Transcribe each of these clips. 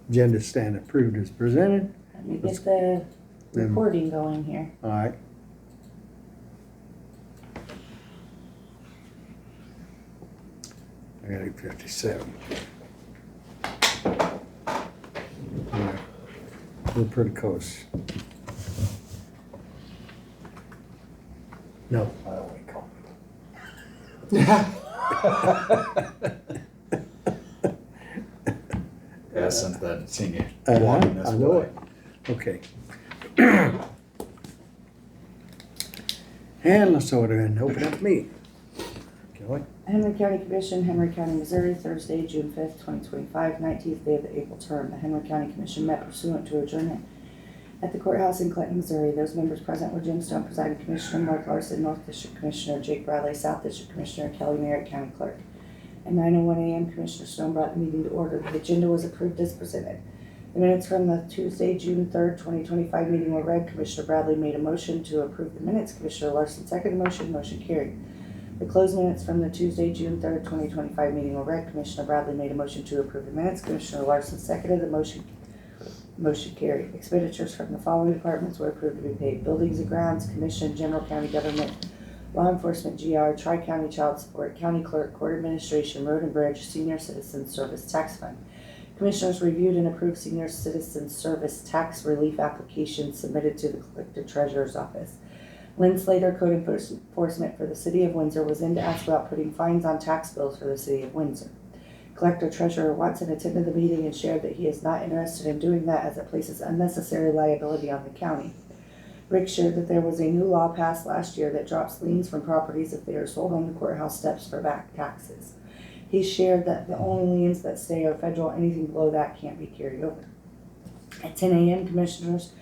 Agenda stand approved as presented. Let me get the Then- recording going here. All right. I got 8:57. Yeah, we're pretty close. No, I don't want to call Yeah, since that singing Uh-huh, walking this I know way. it. Okay. And let's order and open up the meeting. Kelly? Henry County Commission, Henry County, Missouri, Thursday, June 5th, 2025, 19th day of the April term. The Henry County Commission met pursuant to adjournment at the courthouse in Clinton, Missouri. Those members present were Jim Stone, presiding commissioner, Mark Larson, North District Commissioner, Jake Bradley, South District Commissioner, Kelly Merritt, County Clerk. At 9:01 a.m., Commissioner Stone brought the meeting to order. The agenda was approved as presented. The minutes from the Tuesday, June 3rd, 2025 meeting were read. Commissioner Bradley made a motion to approve the minutes. Commissioner Larson seconded the motion. Motion carried. The closed minutes from the Tuesday, June 3rd, 2025 meeting were read. Commissioner Bradley made a motion to approve the minutes. Commissioner Larson seconded the motion. Motion carried. Expenditures from the following departments were approved to be paid: Buildings and Grounds, Commission, General County Government, Law Enforcement, GR, Tri-County Child Support, County Clerk, Court Administration, Road and Bridge, Senior Citizen Service Tax Fund. Commissioners reviewed and approved Senior Citizen Service Tax Relief applications submitted to the Collector Treasurer's Office. Lynn Slater, Code Enforcement for the City of Windsor, was in to ask about putting fines on tax bills for the City of Windsor. Collector Treasurer Watson attended the meeting and shared that he is not interested in doing that as it places unnecessary liability on the county. Rick shared that there was a new law passed last year that drops liens from properties if they are sold on the courthouse steps for back taxes. He shared that the only liens that stay are federal. Anything below that can't be carried over. At 10 a.m., commissioners,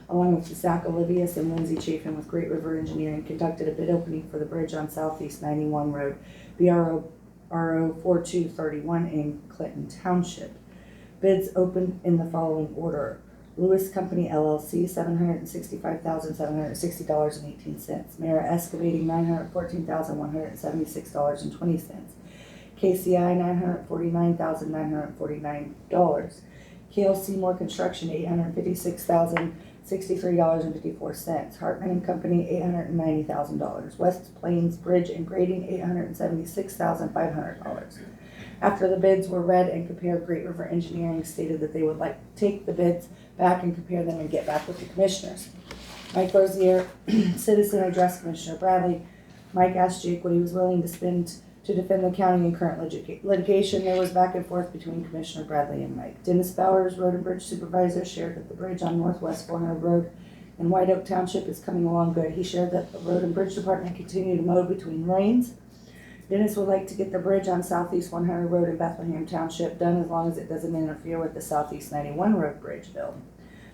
along with Zach Olivius and Lindsay Chafin with Great River Engineering, conducted a bid opening for the bridge on Southeast 91 Road, BRO 4231 in Clinton Township. Bids opened in the following order: Lewis Company LLC, $765,760.18. Mara Excavating, $914,176.20. KCI, $949,949. Kale Seymour Construction, $856,063.54. Hartman and Company, $890,000. West Plains Bridge and Grading, $876,500. After the bids were read and compared, Great River Engineering stated that they would like to take the bids back and compare them and get back with the commissioners. Mike Rozier, citizen, addressed Commissioner Bradley. Mike asked Jake what he was willing to spend to defend the county in current litigation. There was back and forth between Commissioner Bradley and Mike. Dennis Bowers, Road and Bridge Supervisor, shared that the bridge on Northwest 400 Road in White Oak Township is coming along good. He shared that the Road and Bridge Department continue to mow between rains. Dennis would like to get the bridge on Southeast 100 Road in Bethlehem Township done as long as it doesn't interfere with the Southeast 91 Road bridge build.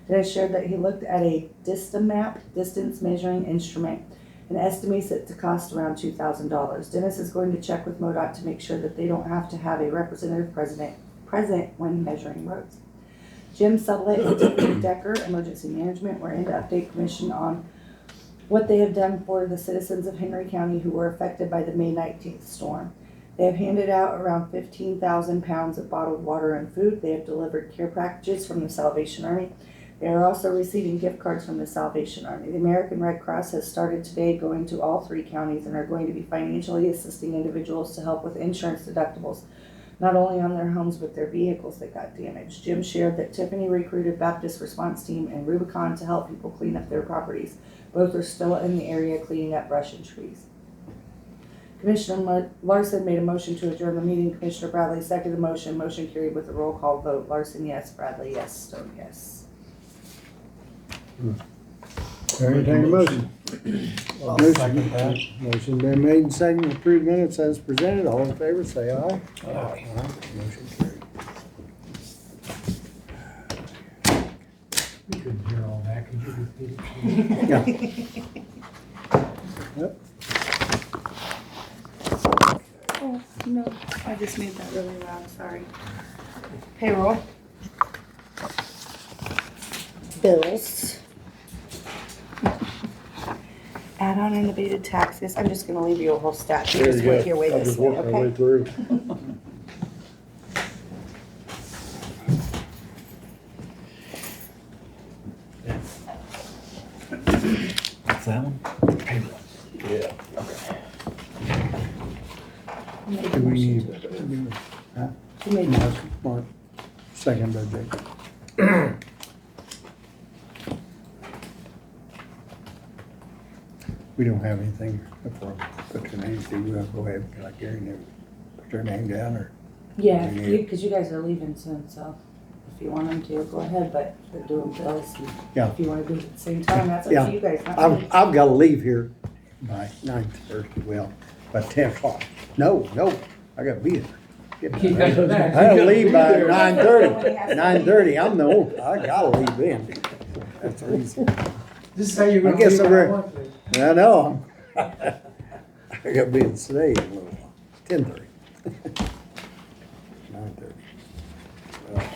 Dennis shared that he looked at a Distamap, distance measuring instrument, and estimates it to cost around $2,000. Dennis is going to check with MoDOT to make sure that they don't have to have a representative present when measuring roads. Jim Sublett and Tiffany Decker, Emergency Management, were in to update Commission on what they have done for the citizens of Henry County who were affected by the May 19th storm. They have handed out around 15,000 pounds of bottled water and food. They have delivered care packages from the Salvation Army. They are also receiving gift cards from the Salvation Army. The American Red Cross has started today going to all 3 counties and are going to be financially assisting individuals to help with insurance deductibles, not only on their homes but their vehicles that got damaged. Jim shared that Tiffany recruited Baptist Response Team and Rubicon to help people clean up their properties. Both are still in the area cleaning up brush and trees. Commissioner Larson made a motion to adjourn the meeting. Commissioner Bradley seconded the motion. Motion carried with a roll call vote. Larson, yes. Bradley, yes. Stone, yes. Entertain a motion. I'll second that. Motion been made and seconded to approve minutes as presented. All in favor, say aye. Aye. Motion carried. We couldn't hear all that, could you repeat it? Yeah. Yep. Oh, no, I just made that really loud, sorry. Payroll. Bills. Add-on and abated taxes. I'm just gonna leave you a whole stack. You just work your way I'll this just way, work my way okay? through. that one? Payroll. Yeah. Who made the Do we motion need, to approve? huh? Who made the motion? Mark, second by Jake. We don't have anything before I put your name to, we'll go ahead, like Gary, and put your name down, or, Yeah, Yeah. because you guys are leaving soon, so if you want them to, go ahead, but they're doing bills. And Yeah. If you want to do it at the same time, that's up Yeah. to you guys, not me. I've gotta leave here by 9:30, well, by 10 o'clock. No, I gotta be there. Get back. I gotta leave by 9:30, I'm the old, I gotta leave then. That's the reason. This is how you're I gonna guess leave I'm when I ready. want to. I know. I gotta be in today in a little while, 10:30. 9:30. Okay.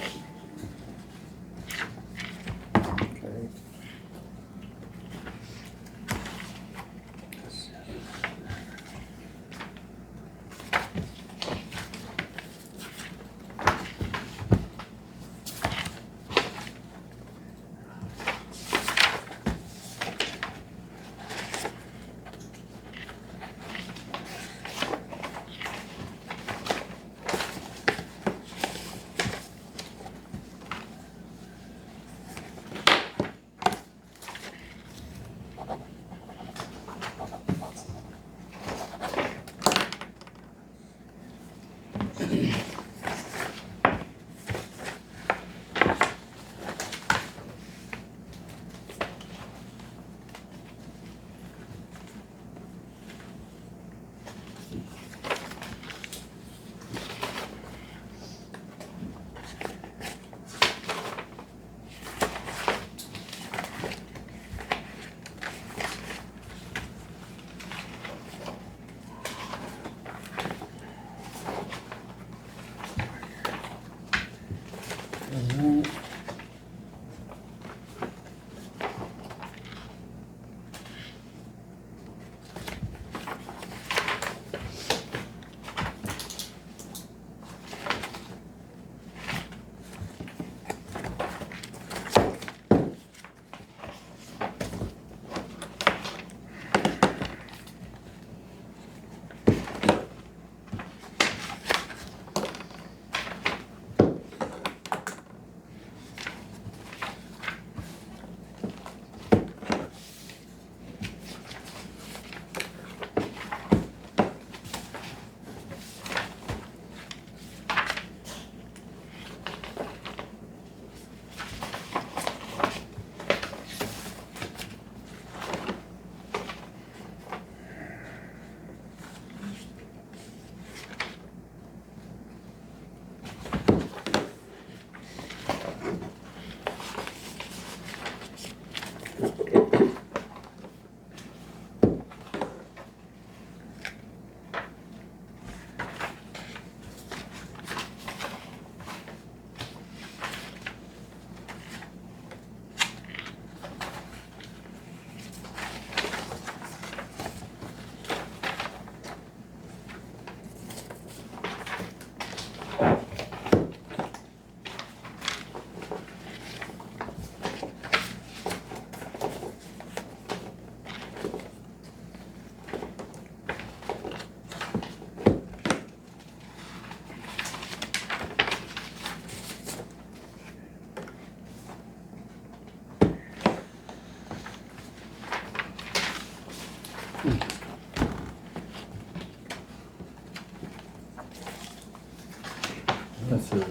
That's the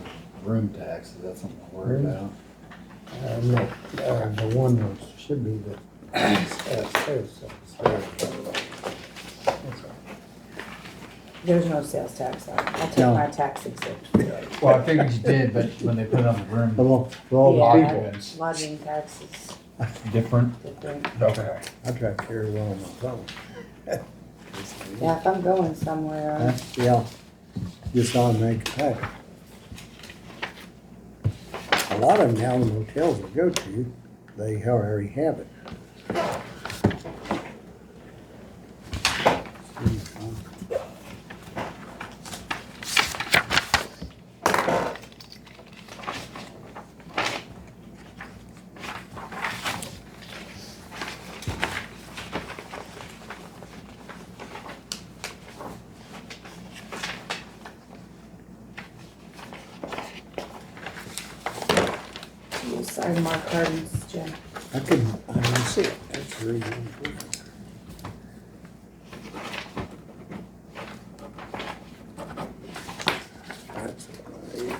room tax, is that something to worry Room? about? No, the one that should be the, There's no sales tax on it. I'll take No. my tax exempt. Well, I figured you did, but when they put it on the room, for all the Yeah. people. it's Lodging taxes, different. different. Okay. I try to carry one on my phone. Yeah, if I'm going somewhere, Huh? Yeah, just automatic pay. A lot of them now in the hotels I go to, they already have it. You sign Mark Harden's, Jim. I didn't see it. That's really important. That's right.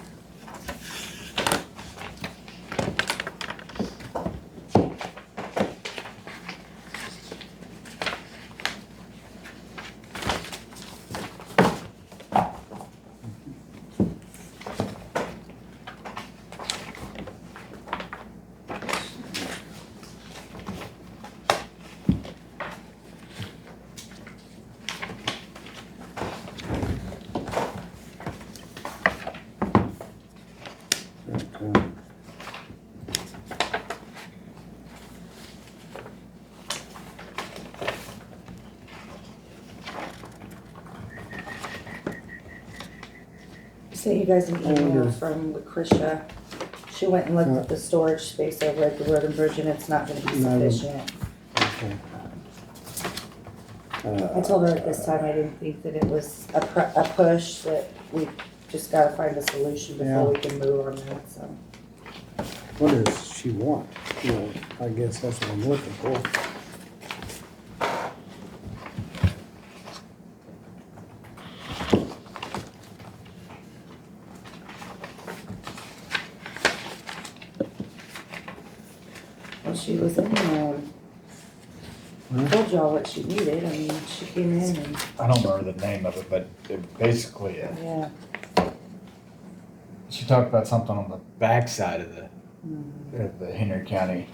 Okay. I sent you guys an I wonder- email from Lucretia. She went and looked at the storage space over at the road and bridge and it's not gonna be No. sufficient. Okay. I told her at this time I didn't think that it was a push, that we just gotta find a solution Yeah. before we can move on that, so. What does she want? You know, I guess that's what I'm looking for. Well, she was in there, told y'all what she needed, I mean, she came in and, I don't remember the name of it, but it basically, yeah. she talked about something on the backside of Mhm. the Henry County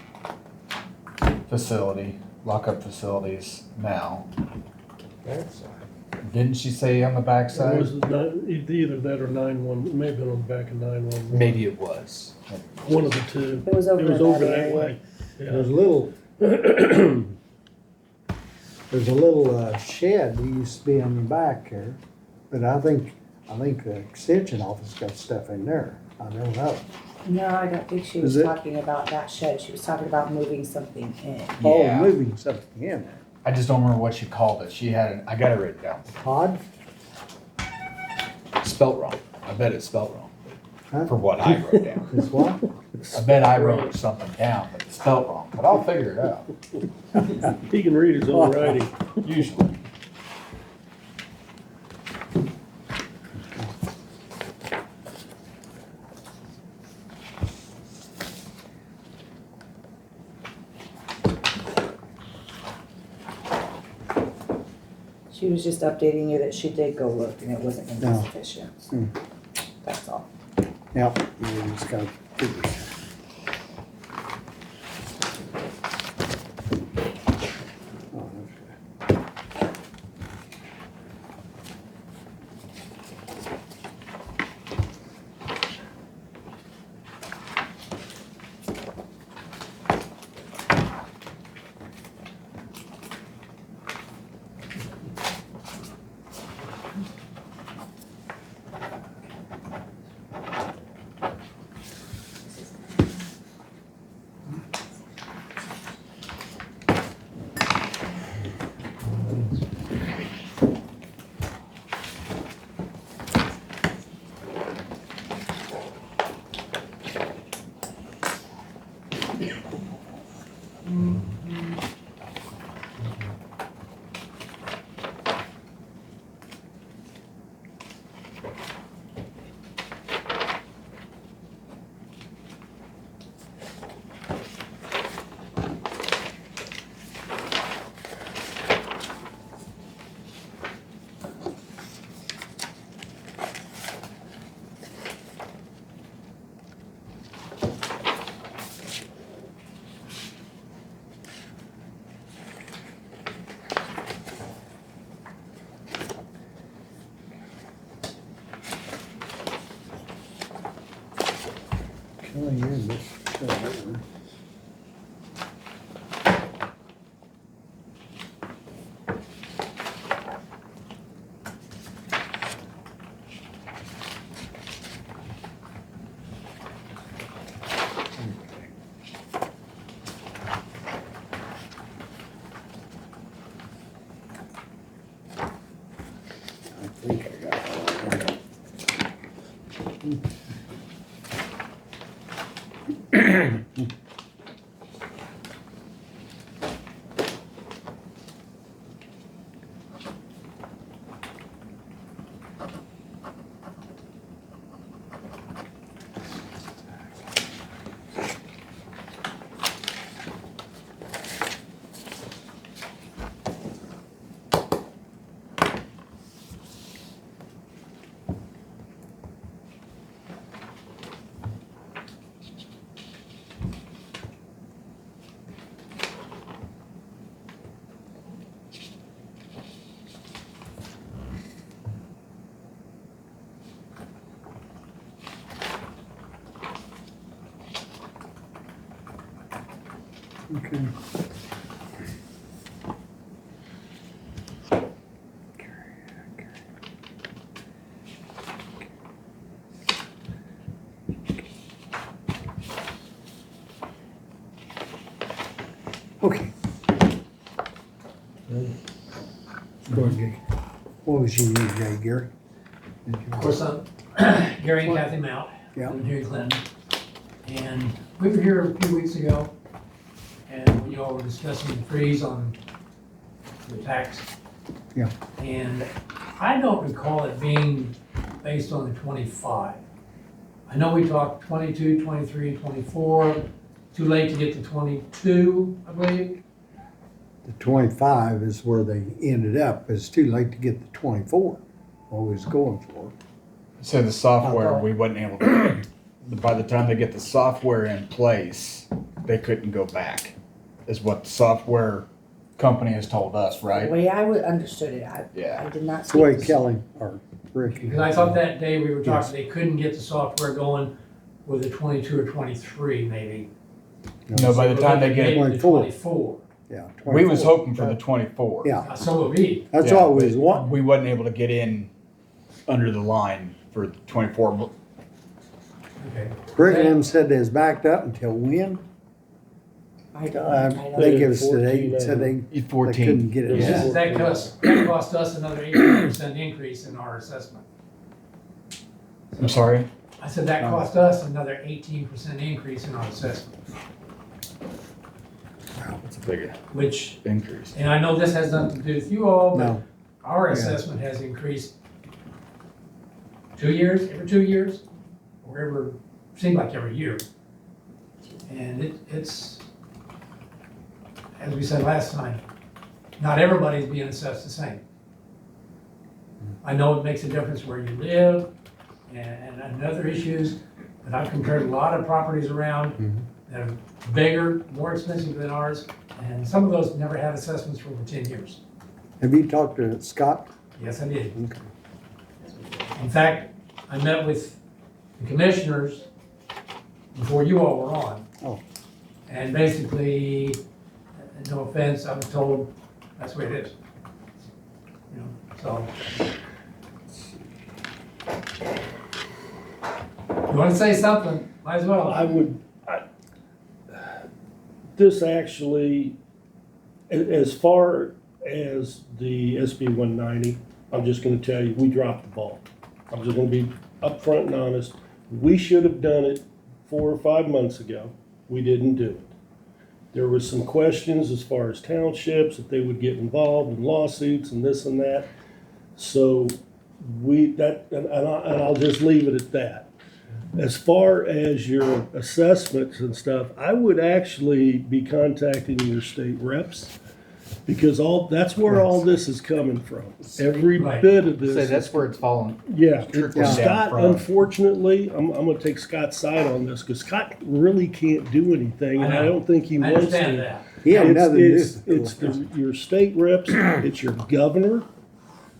facility, lockup facilities now. Didn't she say on the It backside? was either that or 911, it may have been on the back of 911. Maybe it was. One of the two. It was over It was in over that that area. way. There's a Yeah. little, there's a little shed that used to be on the back here, but I think the extension office got stuff in there. I don't know. No, I don't think she Is was it? talking about that shed, she was talking about moving something in. Oh, Yeah. moving something in there. I just don't remember what she called it. She had I got it written down. Pod? Spelt wrong. I bet it's spelt wrong. Huh? For what I wrote down. Is what? I bet I wrote something down, but it's spelt wrong. But I'll figure it out. He can read his own writing. Usually. She was just updating you that she did go look and it wasn't gonna No. be sufficient. Hmm. That's all. Yep, you just gotta figure. Oh, okay. Kelly, you're in this. I think I got it. Okay. Okay. Go ahead, Gary. What was your name, today, Gary? Of course, I'm Gary and Kathy Mount, Yeah. live here in Clinton. And we were here a few weeks ago, and you all were discussing the freeze on the tax. Yeah. And I don't recall it being based on the 25. I know we talked 22, 23, 24, too late to get to 22, I believe. The 25 is where they ended up. It's too late to get the 24, what we was going for. So the software, we wasn't able to, by the time they get the software in place, they couldn't go back, is what the software company has told us, The right? way I would understood it, I Yeah. did not. That's the way speak to- Kelly or Rick. Because I thought that day we were Yes. talking, they couldn't get the software going with a 22 or 23 maybe. No, by the time they get, Maybe the 24. 24. Yeah. we was 24. hoping for the 24. Yeah, So would we. that's Yeah, all we was but wanting. We wasn't able to get in under the line for 24. Okay. Rick and them said they was backed up until when? I don't. I I think don't. it was today, said they 14. couldn't get it. Yeah. That cost us another 18% increase in our assessment. I'm sorry? I said that cost us another 18% increase in our assessment, It's a big which, increase. and I know this has nothing to do with you all, but No, our Yeah. assessment has increased 2 years, every 2 years, or seemed like every year. And it's, as we said last time, not everybody's being assessed the same. I know it makes a difference where you live and other issues, but I've compared a lot of properties around that are bigger, more expensive than ours, and some of those never had assessments for over 10 years. have you talked to Scott? Yes, I did. Okay. In fact, I met with the commissioners before you all were on. Oh. And basically, no offense, I was told that's the way it is. You know, so. You wanna say something, might as well. This actually, as far as the SB 190, I'm just gonna tell you, we dropped the ball. I'm just gonna be upfront and honest. We should have done it 4 or 5 months ago. We didn't do it. There was some questions as far as townships, if they would get involved in lawsuits and this and that. So and I'll just leave it at that. As far as your assessments and stuff, I would actually be contacting your state reps because that's where all this is coming from. Every Right. bit of this. Say that's where it's falling. Yeah, trickling down Scott, from. unfortunately, I'm gonna take Scott's side on this because Scott really can't do anything, and I I know. don't think he I wants understand to. that. He had It's- nothing to do it's- with It's your state reps, it's your governor.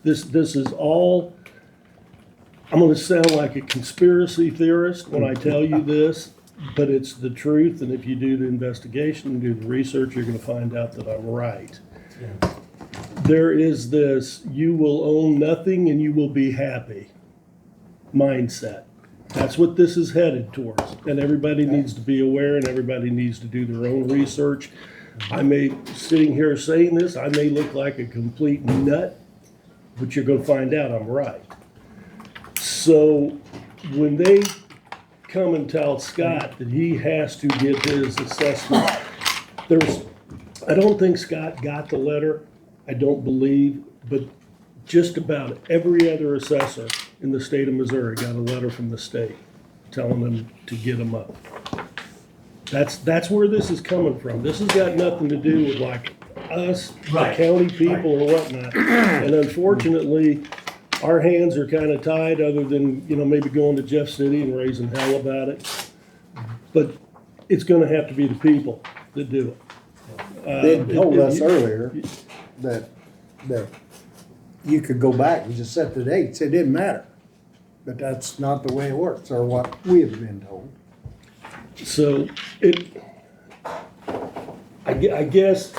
This is all, I'm gonna sound like a conspiracy theorist when I tell you this, but it's the truth, and if you do the investigation and do the research, you're gonna find out that I'm right. Yeah. There is this, you will own nothing and you will be happy mindset. That's what this is headed towards, and everybody needs to be aware and everybody needs to do their own research. Sitting here saying this, I may look like a complete nut, but you're gonna find out I'm right. So when they come and tell Scott that he has to get his assessment. I don't think Scott got the letter, I don't believe, but just about every other assessor in the state of Missouri got a letter from the state telling them to get them up. That's where this is coming from. This has got nothing to do with like us, the Right. county people or whatnot. And unfortunately, our hands are kind of tied, other than, maybe going to Jeff City and raising hell about it. But it's gonna have to be the people that do it. They told if us you- earlier that you could go back and just set the dates, it didn't matter. But that's not the way it works, or what we have been told. So I guess,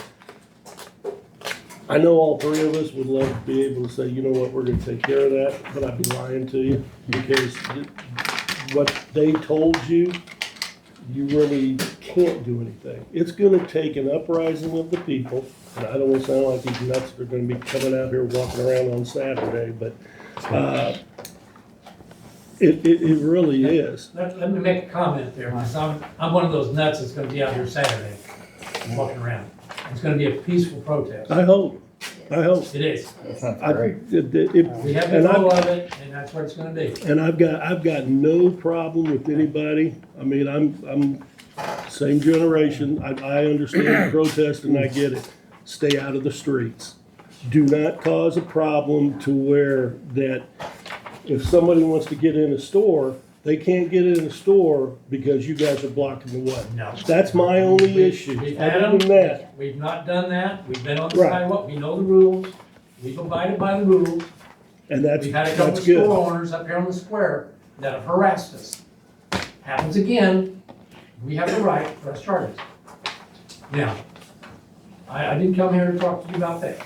I know all three of us would love to be able to say, you know what, we're gonna take care of that, but I'd be lying to you, because what they told you, you really can't do anything. It's gonna take an uprising of the people, and I don't wanna sound like these nuts that are gonna be coming out here walking around on Saturday, but, it really is. Let me make a comment there, because I'm one of those nuts that's gonna be out here Saturday, walking around. It's gonna be a peaceful protest. I hope. It is. That sounds I- great. We have And control I've- of it, and that's what it's gonna be. And I've got no problem with anybody. I mean, I'm same generation. I understand protest and I get it. Stay out of the streets. Do not cause a problem to where that if somebody wants to get in a store, they can't get in a store because you guys are blocking the way. No. That's my only issue. We've had Other them, than that, we've not done that, we've been on the Right. sidewalk, we know the rules, we've abided by the rules. and that's We've had a couple that's of good. store owners up here on the square that have harassed us. Happens again, we have the right to press charges. Now, I didn't come here to talk to you about that,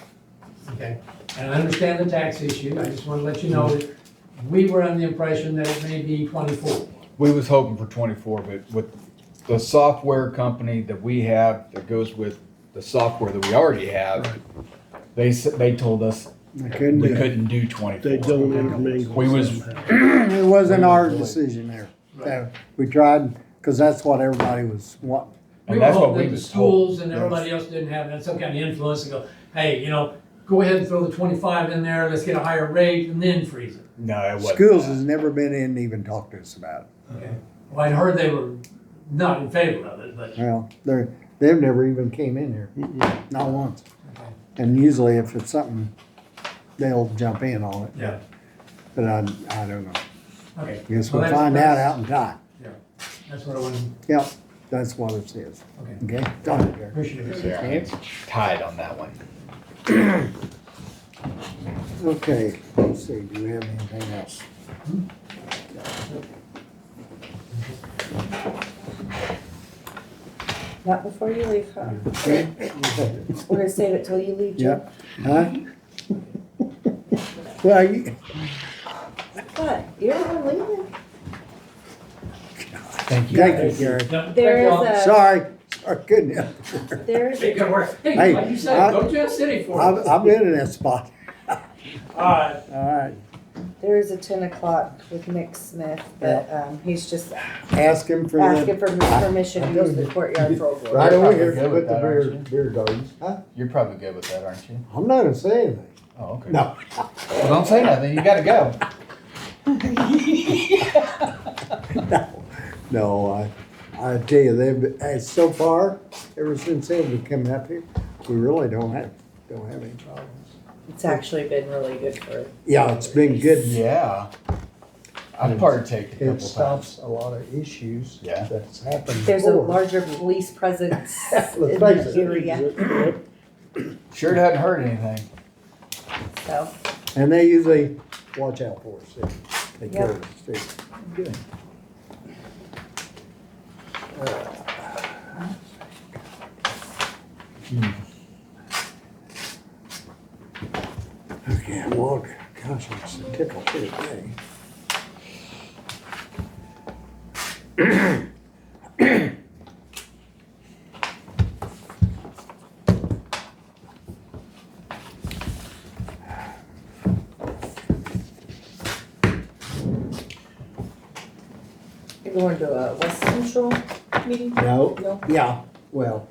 okay? And I understand the tax issue, I just want to let you know that we were under the impression that it may be 24. We was hoping for 24, but with the software company that we have that goes with the software that we already have, they told us They couldn't we do it. couldn't do 24. They don't intermingle. We was- somehow. It wasn't our decision there. We tried, cause that's what everybody was wanting. We And were that's what hoping we that the was told. schools and everybody else didn't have some kind of influence and go, hey, go ahead and throw the 25 in there, let's get a higher rate and then freeze it. No, it wasn't. Schools that. has never been in to even talk to us about it. Okay. Well, I'd heard they were not in favor of it, but, Well, they've never even came in here, not once. okay. And usually if it's something, they'll jump in on it. Yeah, But I don't know. okay. Guess Well, we'll that's- find out that's- out in time. Yeah, that's what I wanted, Yep, that's what it is. okay. Okay, done it there. Appreciate it. Yeah, tied on that one. Okay, let's see, do we have anything else? Not before you leave, huh? Okay. We're gonna save it till you leave, Jim. Huh? Well, What? You're not leaving? Thank you. thank you, Gary. No, There thank is y'all. a, Sorry, couldn't help it. there's Hey, good work. Hey, Hey, like you said, go to Jeff City for it. I've been in that spot. Alright, All right, There is a 10 o'clock with Nick Smith, but he's just ask him for asking the, for permission to go to the courtyard for a right over here, You're put probably the good with that, aren't beer gardens. Huh? You're probably good with that, aren't you? I'm not gonna say anything. Oh, okay. No. Well, don't say nothing. You gotta go. No, I tell you, they've, so far, ever since they've come up here, we really don't have any problems. It's actually been really good for, Yeah, it's been good. Yeah. I've partaked a couple It times. stops a lot of issues Yeah. that's happened there's a before. larger police presence Let's in face the it. area, Sure hadn't heard anything. so. And they usually watch out for us, they take care Yep. of us too. Good. Okay, well, gosh, I'm so tickled here today. You're going the West Central meeting? No, No? yeah, well,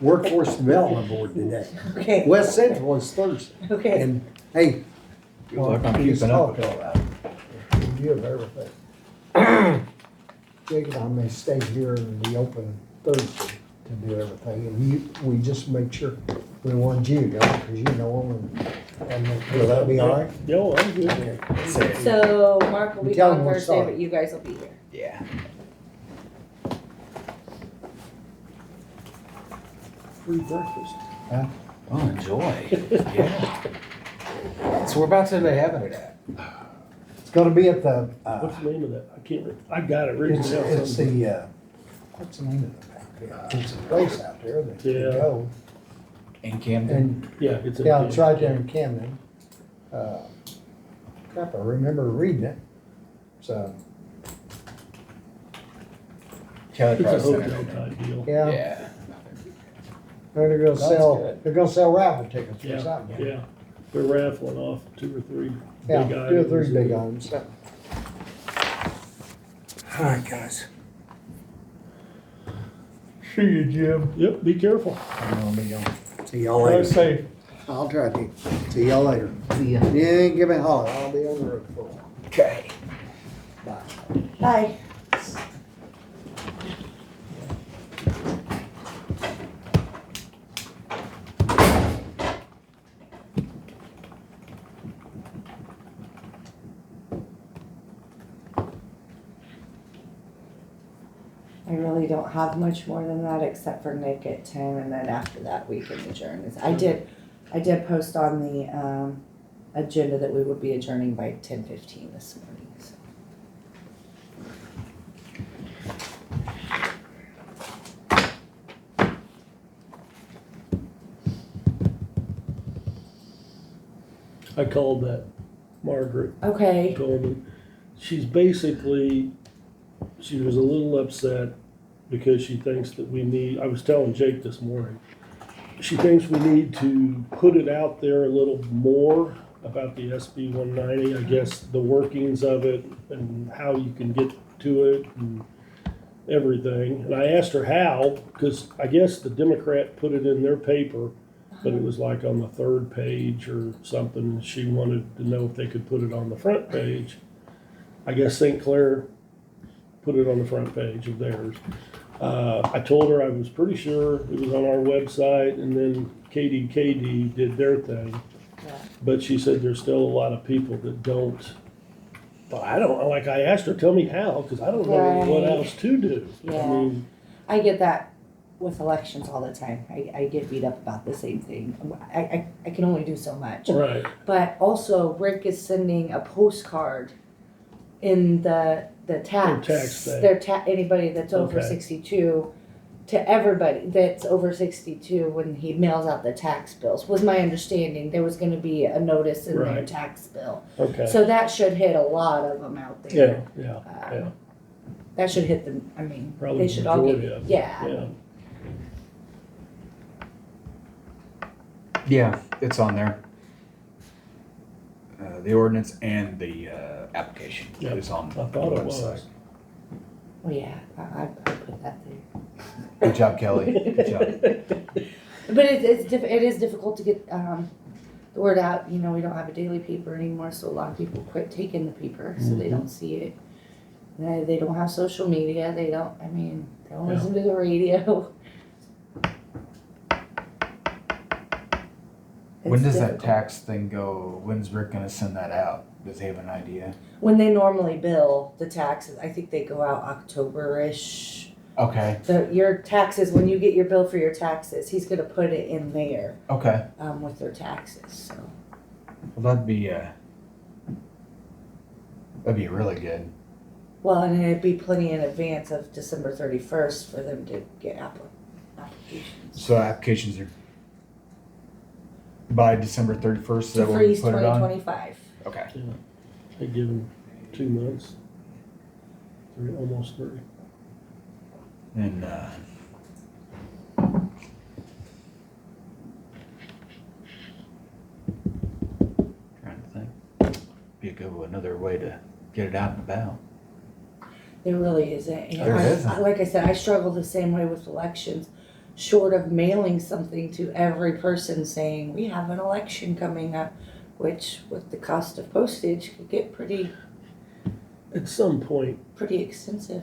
Workforce Development Board today. Okay, West Central is Thursday. okay. And, hey. Good luck on keeping up with all that. Review of everything. Jake and I may stay here in the open Thursday to do everything, and we just make sure we want you to go, because you know them, and will that be all right? Yo, I'm good. Okay. So Mark will be Tell him gone we're Thursday, sorry. but you guys will be here. Yeah. Free breakfast. Oh, enjoy. Yeah. So whereabouts are they having it at? It's gonna be at the, What's the name of that? I can't, I got it written it's down. the, what's the name of the bank? It's a place out there that you Yeah. go. In Camden? And, Yeah, it's. yeah, it's right there in Camden. Crap, I remember reading it, so, Kelly It's a Price Center. hotel type deal. yeah. Yeah. They're gonna That's sell, good. they're gonna sell raffle tickets or Yeah, something. yeah. They're raffling off 2 or 3 Yeah, big 2 or items. 3 big items. All right, guys. See you, Jim. Yep, be careful. I'm gonna be on. See y'all later. safe. I'll try to. See y'all later. See ya. Yeah, give me a holler. I'll be on the road for a while. Okay. Bye. Bye. I really don't have much more than that except for Nick at 10, and then after that we can adjourn. I did post on the agenda that we would be adjourning by 10:15 this morning. So. I called that Margaret Okay. Goldman. She's basically, she was a little upset because she thinks that we need, I was telling Jake this morning, she thinks we need to put it out there a little more about the SB 190, I guess the workings of it and how you can get to it and everything. And I asked her how, because I guess the Democrat put it in their paper, but it was like on the 3rd page or something. She wanted to know if they could put it on the front page. I guess St. Clair put it on the front page of theirs. I told her I was pretty sure it was on our website, and then KDKD did their thing. Yeah. But she said there's still a lot of people that don't. But I don't, like I asked her, tell me how, because I don't know what Right. else to do. I Yeah. mean, I get that with elections all the time. I get beat up about the same thing. I can only do so much. right, But also, Rick is sending a postcard in the tax. tax thing. Anybody that's over Okay. 62, to everybody that's over 62 when he mails out the tax bills, was my understanding. There was gonna be a notice in their Right. tax bill. okay. So that should hit a lot of them out Yeah, there. yeah, yeah, That should hit them, I mean, Probably they the should all majority get, of them. yeah. yeah. Yeah, it's on there. The ordinance and the application Yep, is on I the thought it website. was. Well, yeah, I put that there. Good job, Kelly. Good job. But it is difficult to get the word out. You know, we don't have a daily paper anymore, so a lot of people quit taking the paper, so they don't see it. They don't have social media. They don't. I mean, they don't Yeah. listen to the radio. When It's does that difficult. tax thing go? When's Rick gonna send that out? Does he have an idea? When they normally bill the taxes, I think they go out October-ish. Okay, Your taxes, when you get your bill for your taxes, he's gonna put it in there okay. with their taxes. So. Well, that'd be really good. Well, and it'd be plenty in advance of December 31st for them to get applications. So applications are by December 31st. To That when we freeze put it on. 2025. Okay. They give them 2 months. Almost 3. And trying to think, be a good another way to get it out and about. There really isn't. And There I- isn't. Like I said, I struggle the same way with elections. Short of mailing something to every person saying, we have an election coming up, which with the cost of postage could get pretty At some point, extensive.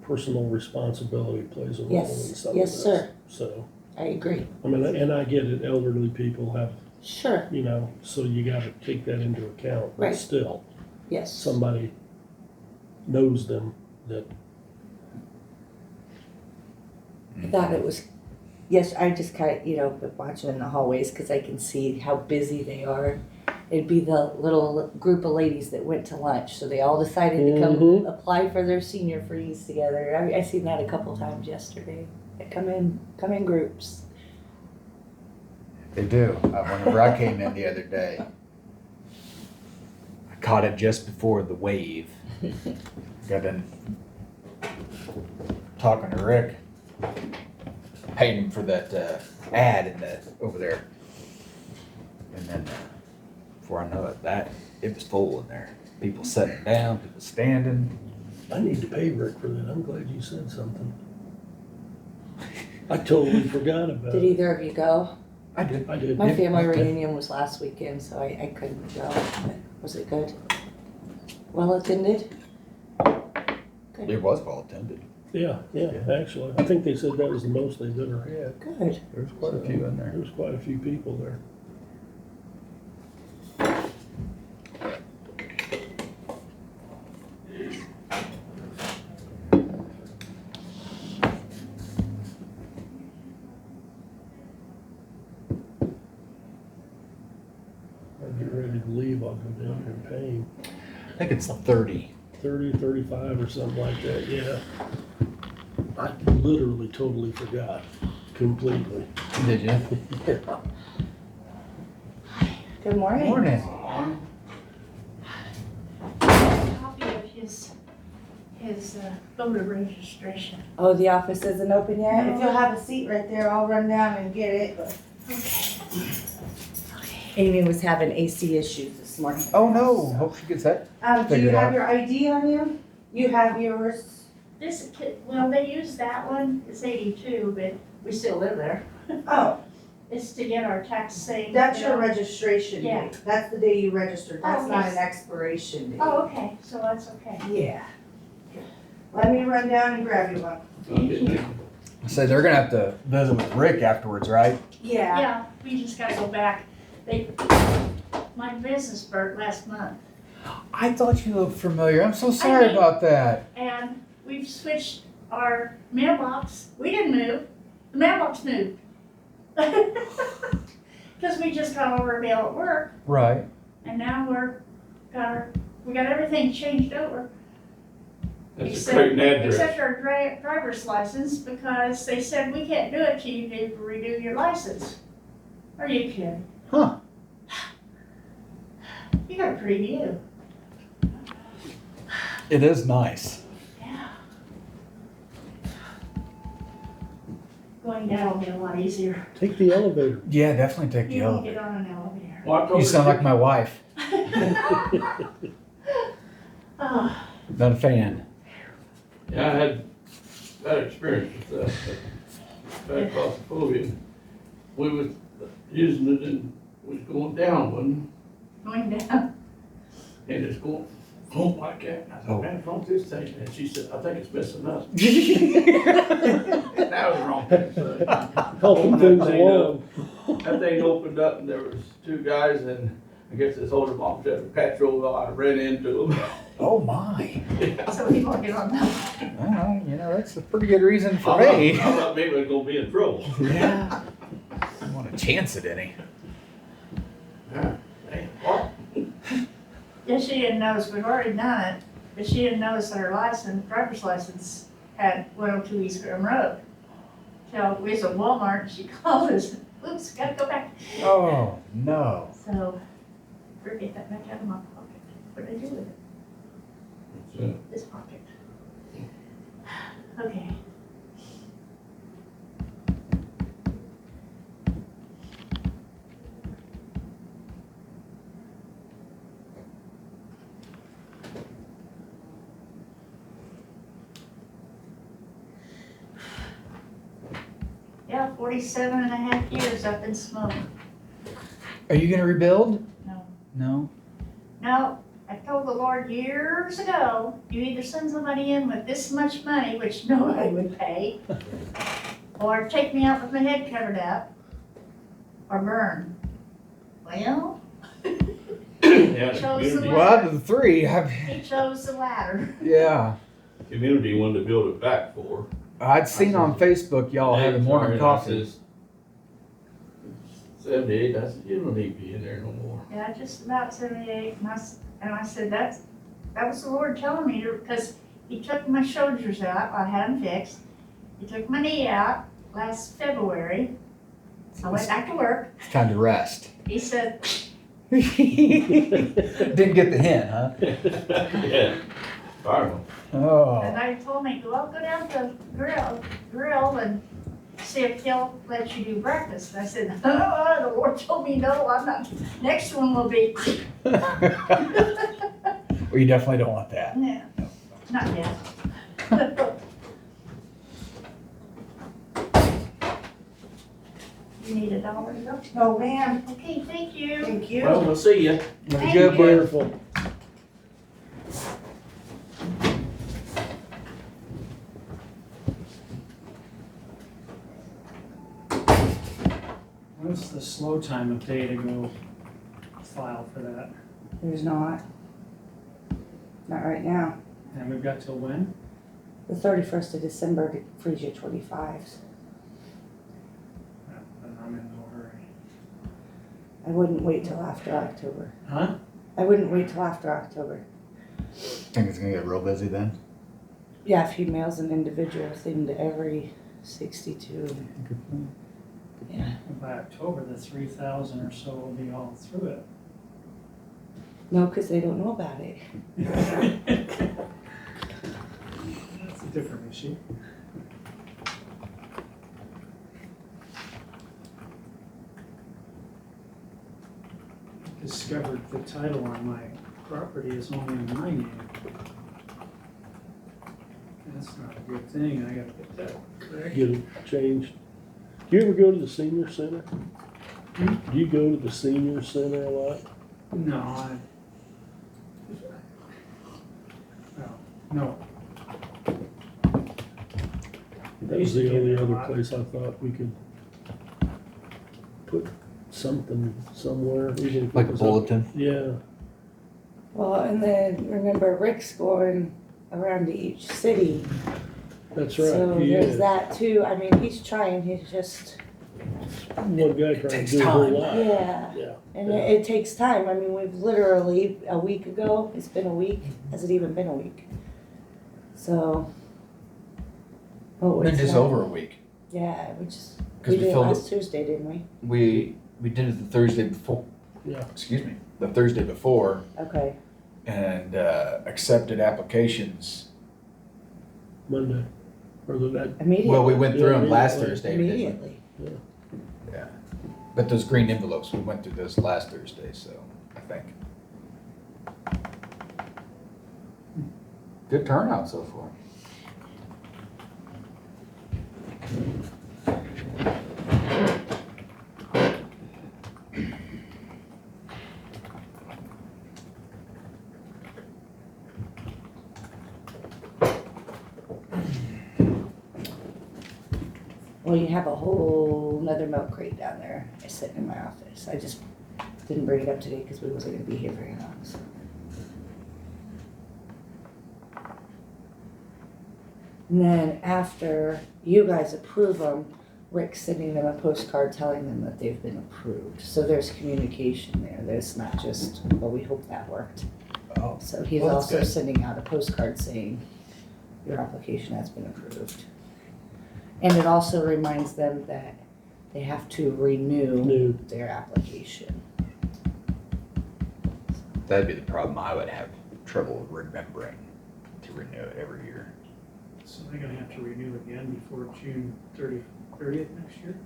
personal responsibility plays a role in Yes, some of yes, this. sir. So, I agree. I mean, and I get it, elderly people have, Sure, you know, so you gotta take that into account. But Right. still, yes. somebody knows them that, I thought it was, yes, I just kind of, been watching in the hallways because I can see how busy they are. It'd be the little group of ladies that went to lunch, so they all decided to come Mhm. apply for their senior freeze together. I seen that a couple times yesterday. They come in groups. They do. Whenever I came in the other day, I caught it just before the wave. Got in talking to Rick, paying him for that ad in over there, and then before I know it, it was full in there. People sitting down, people standing. I need to pay Rick for that. I'm glad you said something. I totally forgot about Did it. either of you go? I did. I did. My family reunion was last weekend, so I couldn't go. But was it good? Well attended? It was well attended. Yeah, actually. I think they said that was the most they've ever had. Good. There was quite a few in there. There was quite a few people there. I'll get ready to leave. I'll go down there and pay him. I think it's 30. 30, 35 or something like that, yeah. I literally totally forgot completely. Did you? Good morning. Morning. Copy of his voter registration. Oh, the office isn't open yet? If you'll have a seat right there, I'll run down and get it. Amy was having AC issues this morning. Oh no! Hope she gets that. Do you Figured have out. your ID on you? You have yours? This kid, well, they use that one, it's 82, but we still live there. Oh, It's to get our tax thing. that's your registration Yeah. date. That's the day you registered. That's Oh, not yes. an expiration date. Oh, okay, so that's okay. Yeah. Let me run down and grab you one. So they're gonna have to visit with Rick afterwards, right? Yeah. Yeah, we just gotta go back. My business burnt last month, I thought you looked familiar. I'm so sorry did. about that. and we've switched our mailbox. We didn't move, the mailbox moved. Because we just got over a mail at work, Right. and now we got everything changed over. That's a great address. Except our driver's license, because they said we can't do it till you do renew your license. Are you kidding? Huh. You got a preview. It is nice. Yeah. Going down will be a lot easier. Take the elevator. Yeah, definitely take the You don't elevator. get on an elevator. Well, I told You her sound she- like my wife. Oh, Not a fan. Yeah, I had that experience with bad claustrophobia. We was using it and was going down one, going down. and it's going like that. And I Oh. thought, man, what's wrong with this thing? And she said, I think it's messing up. That was wrong. Helping Open things that thing along. That thing opened up and there was two guys and I guess this older mom said a patrol, I ran into them. Oh my. So we won't get on that. Well, you know, that's a pretty good reason for I me. thought maybe I was gonna be in trouble. Yeah. I want to chance it any. Yeah. Hey, what? Yeah, she didn't notice, we've already done it, but she didn't notice that her driver's license had 102 East Graham Road. So we was at Walmart and she called us, oops, gotta go back. Oh no. So, forget that back out of my pocket. What did I do with it? This pocket. Okay. Yeah, 47.5 years I've been smoking. Are you gonna rebuild? No. No? No, I told the Lord years ago, you either send somebody in with this much money, which nobody would pay, or take me out with my head covered up, or burn. Well, Yeah, the Chose community, the Well, out of the three, he chose the latter. yeah. community wanted to build it back for. I'd seen on Facebook y'all having morning coffee. 78, I said, you don't need to be in there no more. Yeah, just about 78, and I said, that was the Lord telling me to, because he took my shoulders out, I had them fixed. He took my knee out last February. I went back to work. It's time to rest. He said, Didn't get the hint, huh? Yeah, fireman. and Oh. I told me, well, go down to the grill and see if he'll let you do breakfast. I said, oh, the Lord told me no, I'm not, next one will be, Well, you definitely don't want that. no, not yet. You need $1? No, ma'am. Okay, thank you. Thank you. Well, we'll see ya. Have a Thank good you. one. Wonderful. What's the slow time of day to go file for that? There's not. Not right now. And we've got till when? The 31st of December frees you 25s. Then I'm in no hurry. I wouldn't wait till after October. Huh? I wouldn't wait till after October. Think it's gonna get real busy then? Yeah, if he mails an individual thing to every 62. Yeah. And by October, the 3,000 or so will be all through it. No, because they don't know about it. That's a different issue. Discovered the title on my property is only in my name. That's not a good thing, I gotta get that correct. Get it changed. Do you ever go to the senior center? Do you go to the senior center a lot? No, no. That was the only other place I thought we could put something somewhere, even if it Like a was up- bulletin? Yeah, Well, and then remember Rick's going around to each city. that's So right. He there's is. that too. I mean, he's trying, he's just, One guy trying to takes do a whole time. lot. yeah. Yeah. And it takes time. I mean, we've literally, a week ago, it's been a week. Has it even been a week? So. Oh, Been it's just not- over a week. Yeah, we just, 'Cause we we did it filled last Tuesday, didn't we? We did it the Thursday before. Yeah. Excuse me. The Thursday before, Okay. and accepted applications. Monday, or that, Immediately. Well, we went through them last Immediately. Thursday. didn't we? Immediately. Yeah. But those green envelopes, we went through those last Thursday, so I think. Good turnout so far. Well, you have a whole nother milk crate down there sitting in my office. I just didn't bring it up today because we wasn't gonna be here very long, so. And then after you guys approve them, Rick's sending them a postcard telling them that they've been approved. So there's communication there. There's not just, well, we hope that worked. Oh. So he's Well, that's also good. sending out a postcard saying your application has been approved. And it also reminds them that they have to renew new, their application. That'd be the problem. I would have trouble remembering to renew it every year. So they're gonna have to renew again before June 30th next year?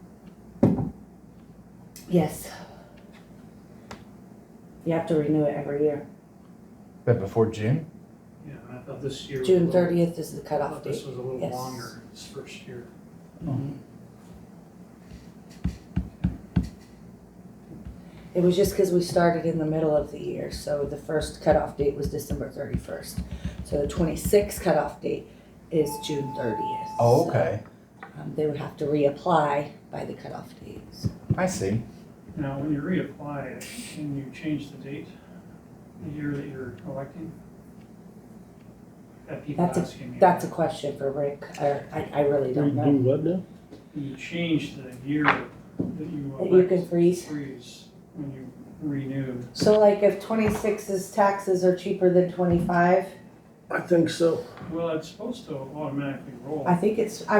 Yes. You have to renew it every year. But before June? Yeah, I thought this year. was June a little- 30th is the I cutoff thought this date. was a little Yes. longer, this first year. Mhm. It was just because we started in the middle of the year, so the first cutoff date was December 31st. So the 26th cutoff date is June 30th. Oh, So, okay. they would have to reapply by the cutoff dates. I see. Now, when you reapply, can you change the date, the year that you're electing? That people asking me. That's a question for Rick. I really don't Do know. what now? Can you change the year that you That you elect? can freeze. Freeze when you renew. So like if 26's taxes are cheaper than 25, I think so. Well, it's supposed to automatically roll. I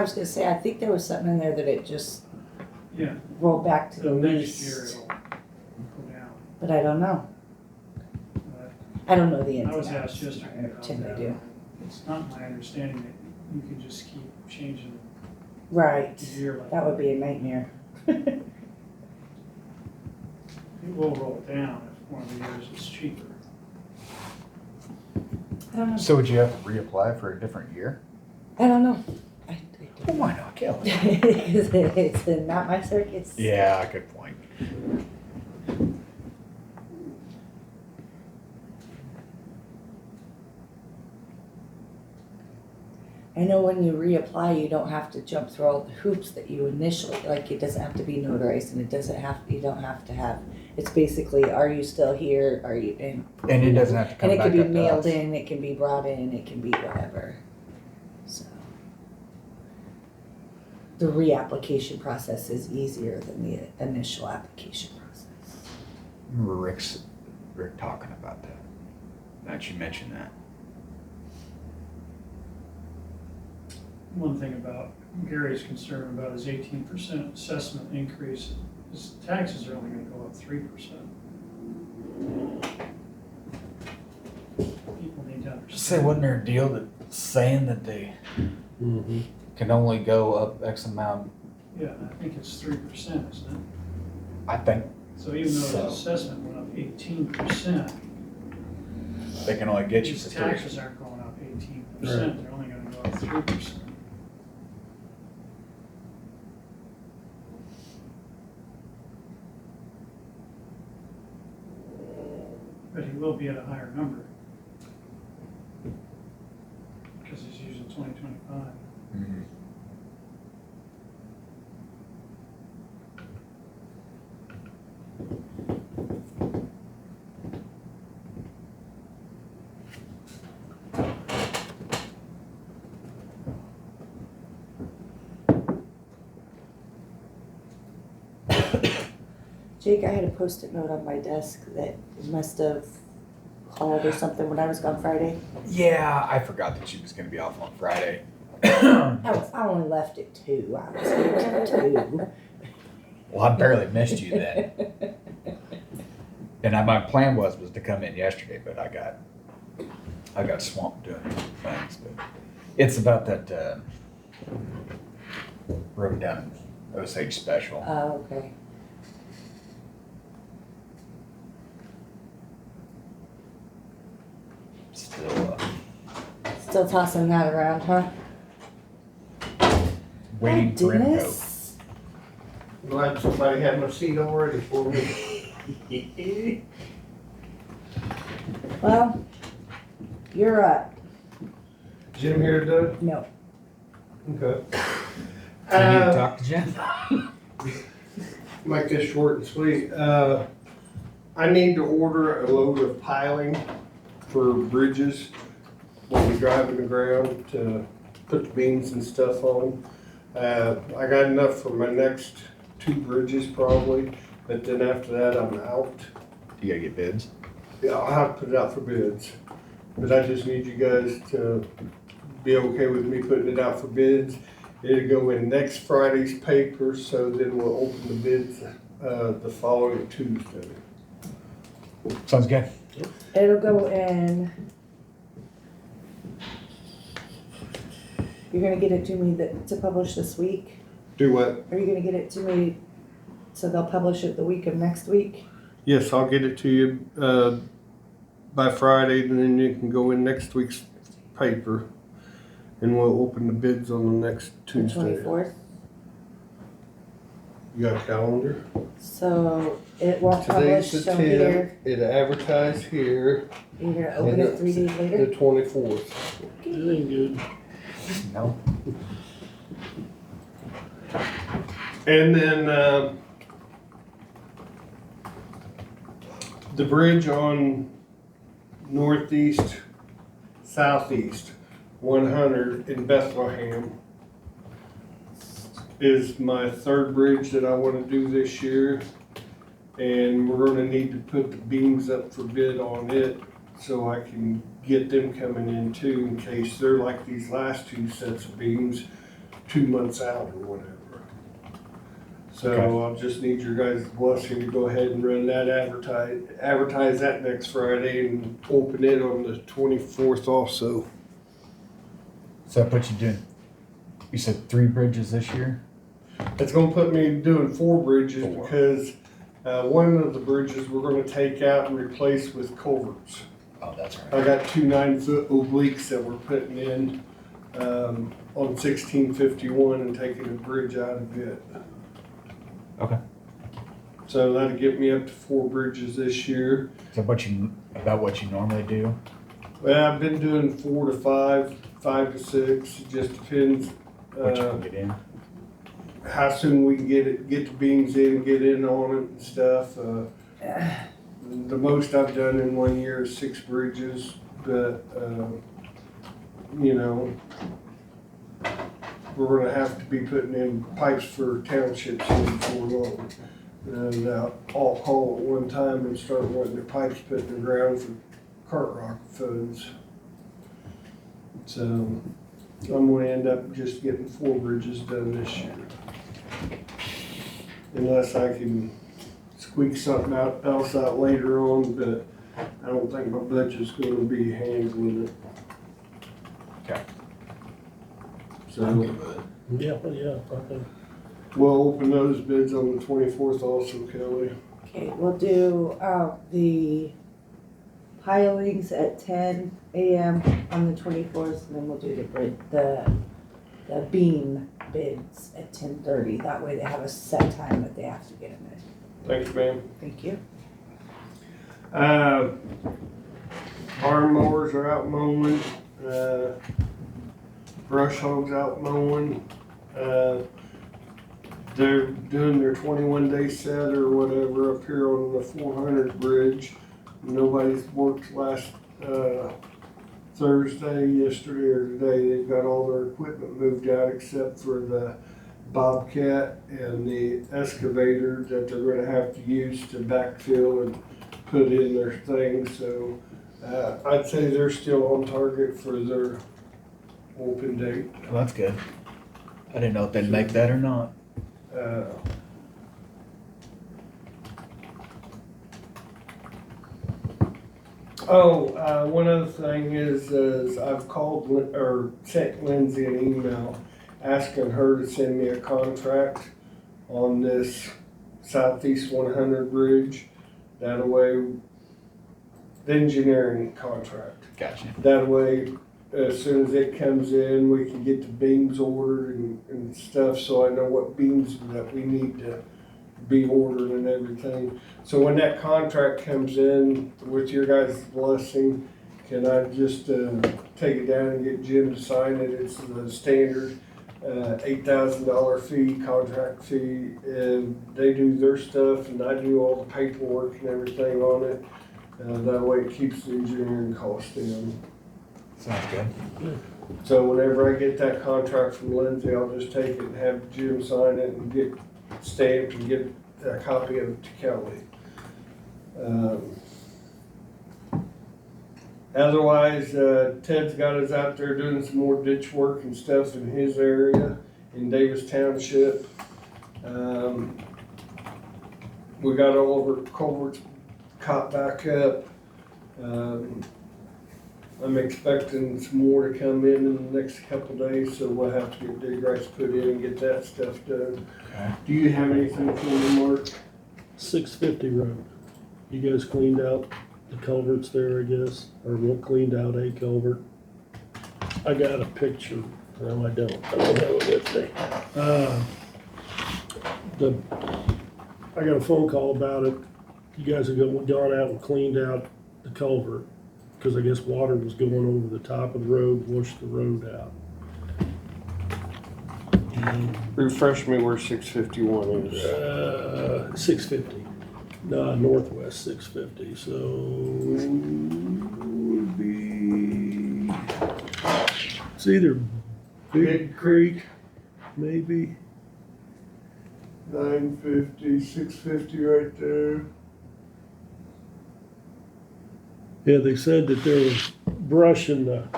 was gonna say, I think there was something in there that it just Yeah, rolled back to the so next year least. it'll go down. But I don't know. But I don't know the ins I was and outs. asked yesterday Or about Tim, they that. do. It's not my understanding that you can just keep changing Right. the year like That would be a nightmare. It will roll down if one of the years is cheaper. I don't know. So would you have to reapply for a different year? I don't know. I Well, don't why not, Kelly? Because it's not my circus. Yeah, good point. I know when you reapply, you don't have to jump through all the hoops that you initially, like it doesn't have to be notarized and you don't have to have, it's basically, are you still here? Are you, and And it doesn't have to come it back can up be to mailed us. in, it can be brought in, it can be whatever. So. The reapplication process is easier than the initial application process. Remember Rick talking about that. That you mentioned that. One thing about Gary's concern about his 18% assessment increase, his taxes are only gonna go up 3%. People need to understand. Say, wasn't there a deal that saying that they Mm-hmm. can only go up X amount? Yeah, I think it's 3%, isn't it? I think So even though So. his assessment went up 18%, they can only get you his for 3. taxes aren't going up 18%, they're only gonna go up 3%. But he will be at a higher number. Because he's using 2025. Mhm. Jake, I had a Post-it note on my desk that must have called or something when I was gone Friday. Yeah, I forgot that she was going to be off on Friday. I only left at 2. I was here till 2. Well, I barely missed you then. And my plan was to come in yesterday, but I got swamped doing things. But it's about that road down in Osage Special. Oh, okay. Still tossing that around, huh? Waiting for him to go. Dennis. Glad somebody had my seat already for me. Well, you're up. Jim here, Doug? No. Okay. Do you need to talk to Jen? Make this short and sweet. I need to order a load of piling for bridges when we drive in the ground to put the beams and stuff on. I got enough for my next 2 bridges probably, but then after that I'm out. You gotta get bids. Yeah, I'll have to put it out for bids, but I just need you guys to be okay with me putting it out for bids. It'll go in next Friday's paper, so then we'll open the bids, the following Tuesday. Sounds good. It'll go in. You're gonna get it to me to publish this week? Do what? Are you gonna get it to me so they'll publish it the week of next week? Yes, I'll get it to you, by Friday, and then you can go in next week's paper. And we'll open the bids on the next The Tuesday. 24th? You got a calendar? So it won't Today's publish the till here. 10th, it advertised here, You're gonna open it 3 days the later? 24th. It ain't good. No. And then, the bridge on northeast, southeast, 100 in Bethlehem is my third bridge that I wanna do this year. And we're gonna need to put the beams up for bid on it, so I can get them coming in too, in case they're like these last two sets of beams, 2 months out or whatever. So Okay. I'll just need your guys' blessing to go ahead and run that advertise that next Friday and open it on the 24th also. So that puts you doing, you said 3 bridges this year? It's gonna put me doing 4 bridges 4. because, one of the bridges we're gonna take out and replace with culverts. Oh, that's right. I got 2 9-foot obliques that we're putting in, on 1651 and taking the bridge out of it. Okay. So that'll get me up to 4 bridges this year. Is that about what you normally do? Well, I've been doing 4 to 5, 5 to 6, it just depends, What you can get in? how soon we can get the beams in, get in on it and stuff. The most I've done in 1 year is 6 bridges, but, you know, we're gonna have to be putting in pipes for townships here before long. And all call at one time and start wanting the pipes put in the ground for cart rock funds. So I'm gonna end up just getting 4 bridges done this year. Unless I can squeak something else out later on, but I don't think my budget's gonna be handling it. Okay. So Yeah, I think. we'll open those bids on the 24th also, Kelly. Okay, we'll do, the pilings at 10 AM on the 24th, and then we'll do the beam bids at 10:30. That way they have a set time that they have to get them in. Thanks, ma'am. Thank you. Arm mowers are out mowing, brush hogs out mowing. They're doing their 21-day set or whatever up here on the 400 bridge. Nobody's worked last, Thursday, yesterday or today. They've got all their equipment moved out except for the Bobcat and the excavator that they're gonna have to use to backfill and put in their thing, so, I'd say they're still on target for their open date. Well, that's good. I didn't know if they'd make that or not. One other thing is I've called or sent Lindsay an email asking her to send me a contract on this Southeast 100 bridge. That way, the engineering contract. Gotcha. That way, as soon as it comes in, we can get the beams ordered and stuff, so I know what beams that we need to be ordered and everything. So when that contract comes in, with your guys' blessing, can I just take it down and get Jim to sign it? It's the standard $8,000 fee, contract fee, and they do their stuff and I do all the paperwork and everything on it. That way it keeps the engineering cost down. Sounds good. So whenever I get that contract from Lindsay, I'll just take it and have Jim sign it and get stamped and get a copy of it to Kelly. Otherwise, Ted's got us out there doing some more ditch work and stuff in his area in Davis Township. We got all of our culverts caught back up. I'm expecting some more to come in the next couple of days, so we'll have to get dig rights put in and get that stuff done. Okay. Do you have anything for me, Mark? 650 road. You guys cleaned out the culverts there, I guess, or what cleaned out a culvert? I got a picture. No, I don't. I don't have it with me. I got a phone call about it. You guys have gone out and cleaned out the culvert, because I guess water was going over the top of the road, washed the road out. Refresh me where 651 is. 650, no, northwest 650, so would be, it's either Big Creek, maybe. 950, 650 right there. Yeah, they said that there was brush in the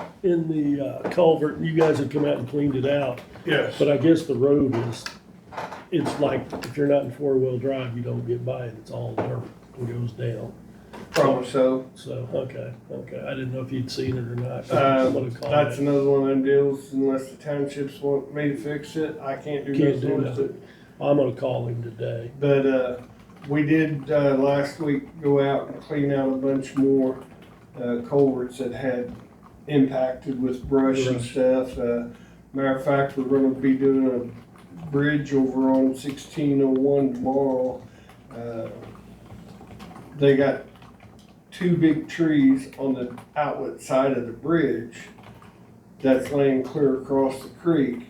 culvert, and you guys had come out and cleaned it out. Yes. But I guess the road it's like, if you're not in four-wheel drive, you don't get by it, it's all dirt and goes down. Probably so. So, okay, I didn't know if you'd seen it or not. I'm gonna call That's it. another one of them deals, unless the townships want me to fix it, I can't do Can't do nothing with nothing. it. I'm gonna call him today. But, we did, last week go out and clean out a bunch more, culverts that had impacted with brush and Brush. stuff. Matter of fact, we're gonna be doing a bridge over on 1601 tomorrow. They got two big trees on the outlet side of the bridge that's laying clear across the creek,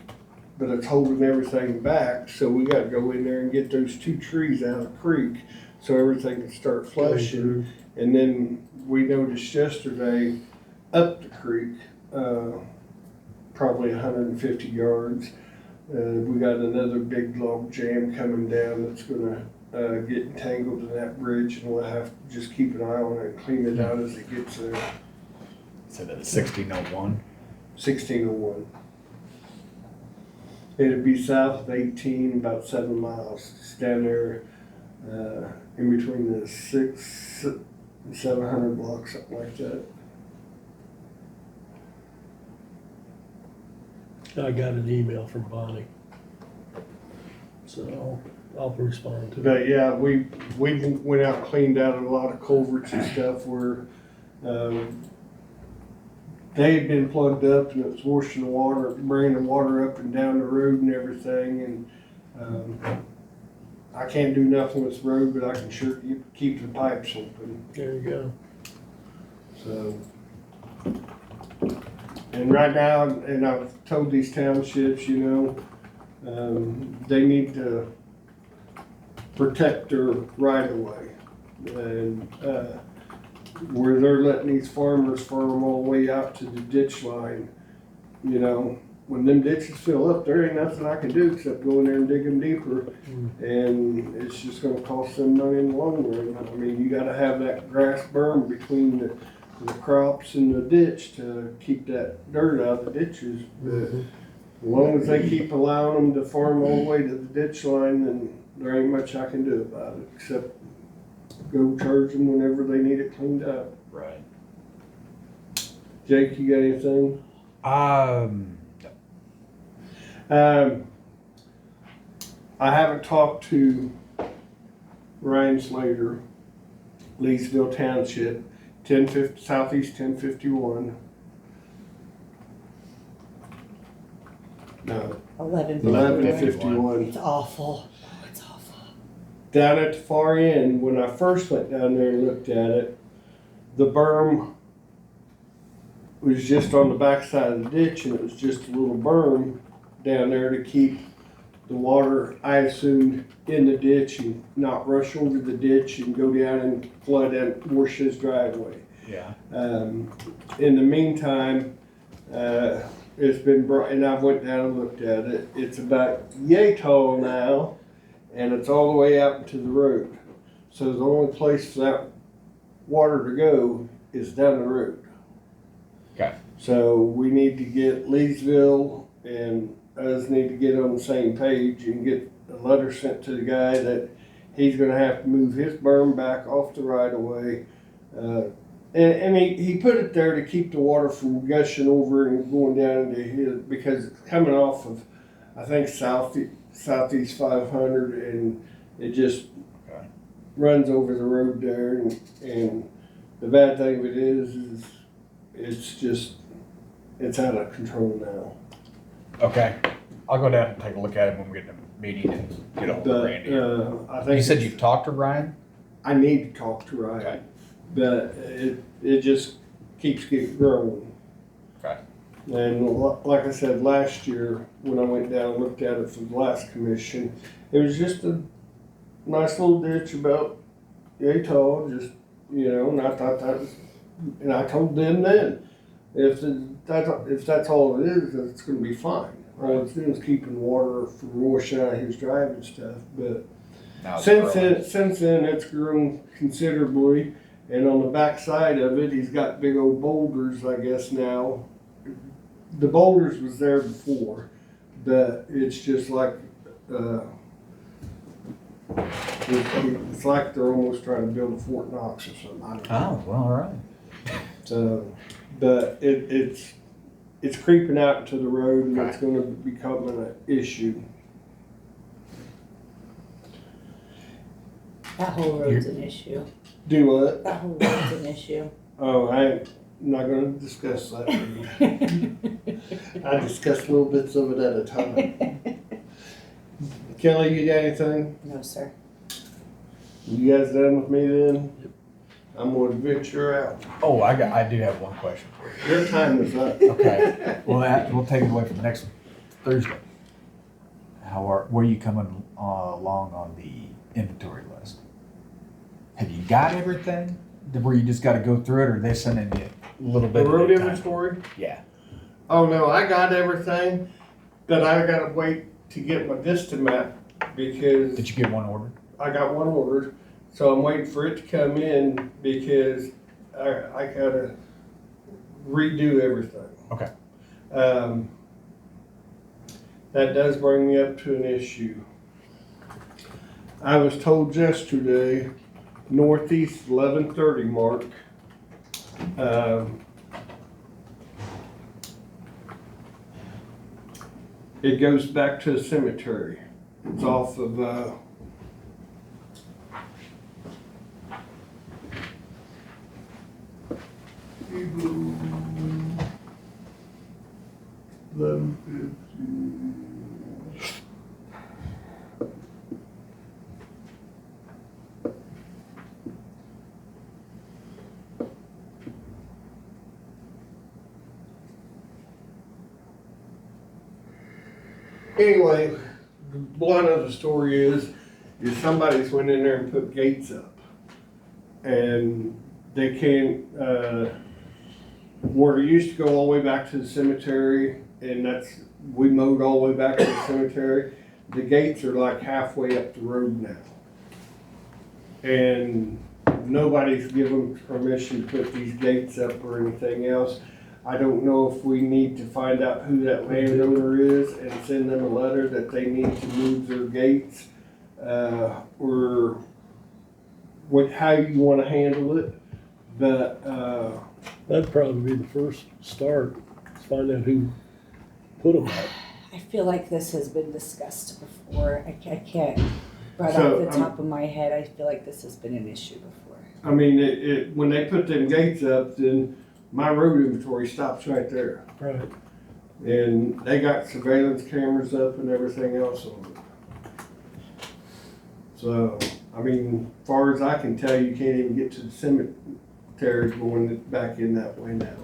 but it's holding everything back, so we gotta go in there and get those two trees out of the creek so everything can start flushing. And then we noticed yesterday, up the creek, probably 150 yards, we got another big log jam coming down that's gonna get entangled in that bridge, and we'll have to just keep an eye on it and clean it out as it gets there. So that 1601. 1601. It'd be south of 18, about 7 miles. It's down there in between the 600 and 700 blocks, something like that. I got an email from Bonnie. So I'll respond to it. But yeah, we went out and cleaned out a lot of culverts and stuff where they had been plugged up and it was washing the water, bringing the water up and down the road and everything. And I can't do nothing with the road, but I can sure keep the pipes open. There you go. So, and right now, and I've told these townships, you know, they need to protect their right of way. And, where they're letting these farmers farm all the way out to the ditch line, you know, when them ditches fill up, there ain't nothing I can do except go in there and dig them deeper. And it's just gonna cost them money in the long run. I mean, you gotta have that grass berm between the crops and the ditch to keep that dirt out of the ditches. But as long as they keep allowing them to farm all the way to the ditch line, then there ain't much I can do about it, except go charge them whenever they need it cleaned up. Right. Jake, you got anything? I haven't talked to Ryan Slater, Leesville Township, 1050 Southeast 1051. No, 1151. It's awful. It's awful. Down at the far end, when I first went down there and looked at it, the berm was just on the backside of the ditch, and it was just a little berm down there to keep the water, I assumed, in the ditch and not rush over the ditch and go down and flood and wash his driveway. Yeah. In the meantime, it's been brought, and I went down and looked at it. It's about yay tall now, and it's all the way out into the road. So the only place for that water to go is down the road. Okay. So we need to get Leesville and us need to get on the same page and get a letter sent to the guy that he's gonna have to move his berm back off the right of way. And he put it there to keep the water from gushing over and going down into his, because it's coming off of, I think, Southeast 500, and it just runs over the road there. And the bad thing of it is it's out of control now. Okay. I'll go down and take a look at it when we get in the meeting and get all the But, Randy. I think. You said it's- you've talked to Ryan? I need to talk to Ryan. Okay. But it just keeps getting growing. Okay. And like I said, last year, when I went down and looked at it for the last commission, it was just a nice little ditch about yay tall, just, and I thought that was, and I told them then, if that's all it is, then it's gonna be fine. All it's doing is keeping water from washing out of his driving stuff, but Now it's since growing. then, it's grown considerably, and on the back side of it, he's got big old boulders, I guess now. The boulders was there before, but it's just like, it's like they're almost trying to build a Fort Knox or something, I don't know. Oh, well, all right. So, but it's creeping out into the road and it's gonna become an issue. That whole road's an issue. Do what? That whole road's an issue. Oh, I'm not gonna discuss that with you. I discuss little bits of it at a time. Kelly, you got anything? No, sir. You guys done with me then? I'm gonna venture out. Oh, I do have one question for you. Your time is up. Okay, well, we'll take it away from next Thursday. Where are you coming along on the inventory list? Have you got everything? Where you just gotta go through it, or they sending you a little bit? The at a road time? inventory? Yeah. Oh, no, I got everything, but I gotta wait to get my Vista map because Did you get one ordered? I got one ordered. So I'm waiting for it to come in because I gotta redo everything. Okay. That does bring me up to an issue. I was told yesterday, northeast 1130 mark, it goes back to the cemetery. It's off of, Anyway, the blunt of the story is somebody's went in there and put gates up. And they can't, where it used to go all the way back to the cemetery, and we mowed all the way back to the cemetery. The gates are like halfway up the road now. And nobody's given permission to put these gates up or anything else. I don't know if we need to find out who that landowner is and send them a letter that they need to move their gates, or how you wanna handle it, but, That'd probably be the first start, is find out who put them up. I feel like this has been discussed before. I can't, right So, off the top of my head, I feel like this has been an issue before. I mean, when they put them gates up, then my road inventory stops right there. Right. And they got surveillance cameras up and everything else on it. So, I mean, far as I can tell, you can't even get to the cemetery going back in that way now.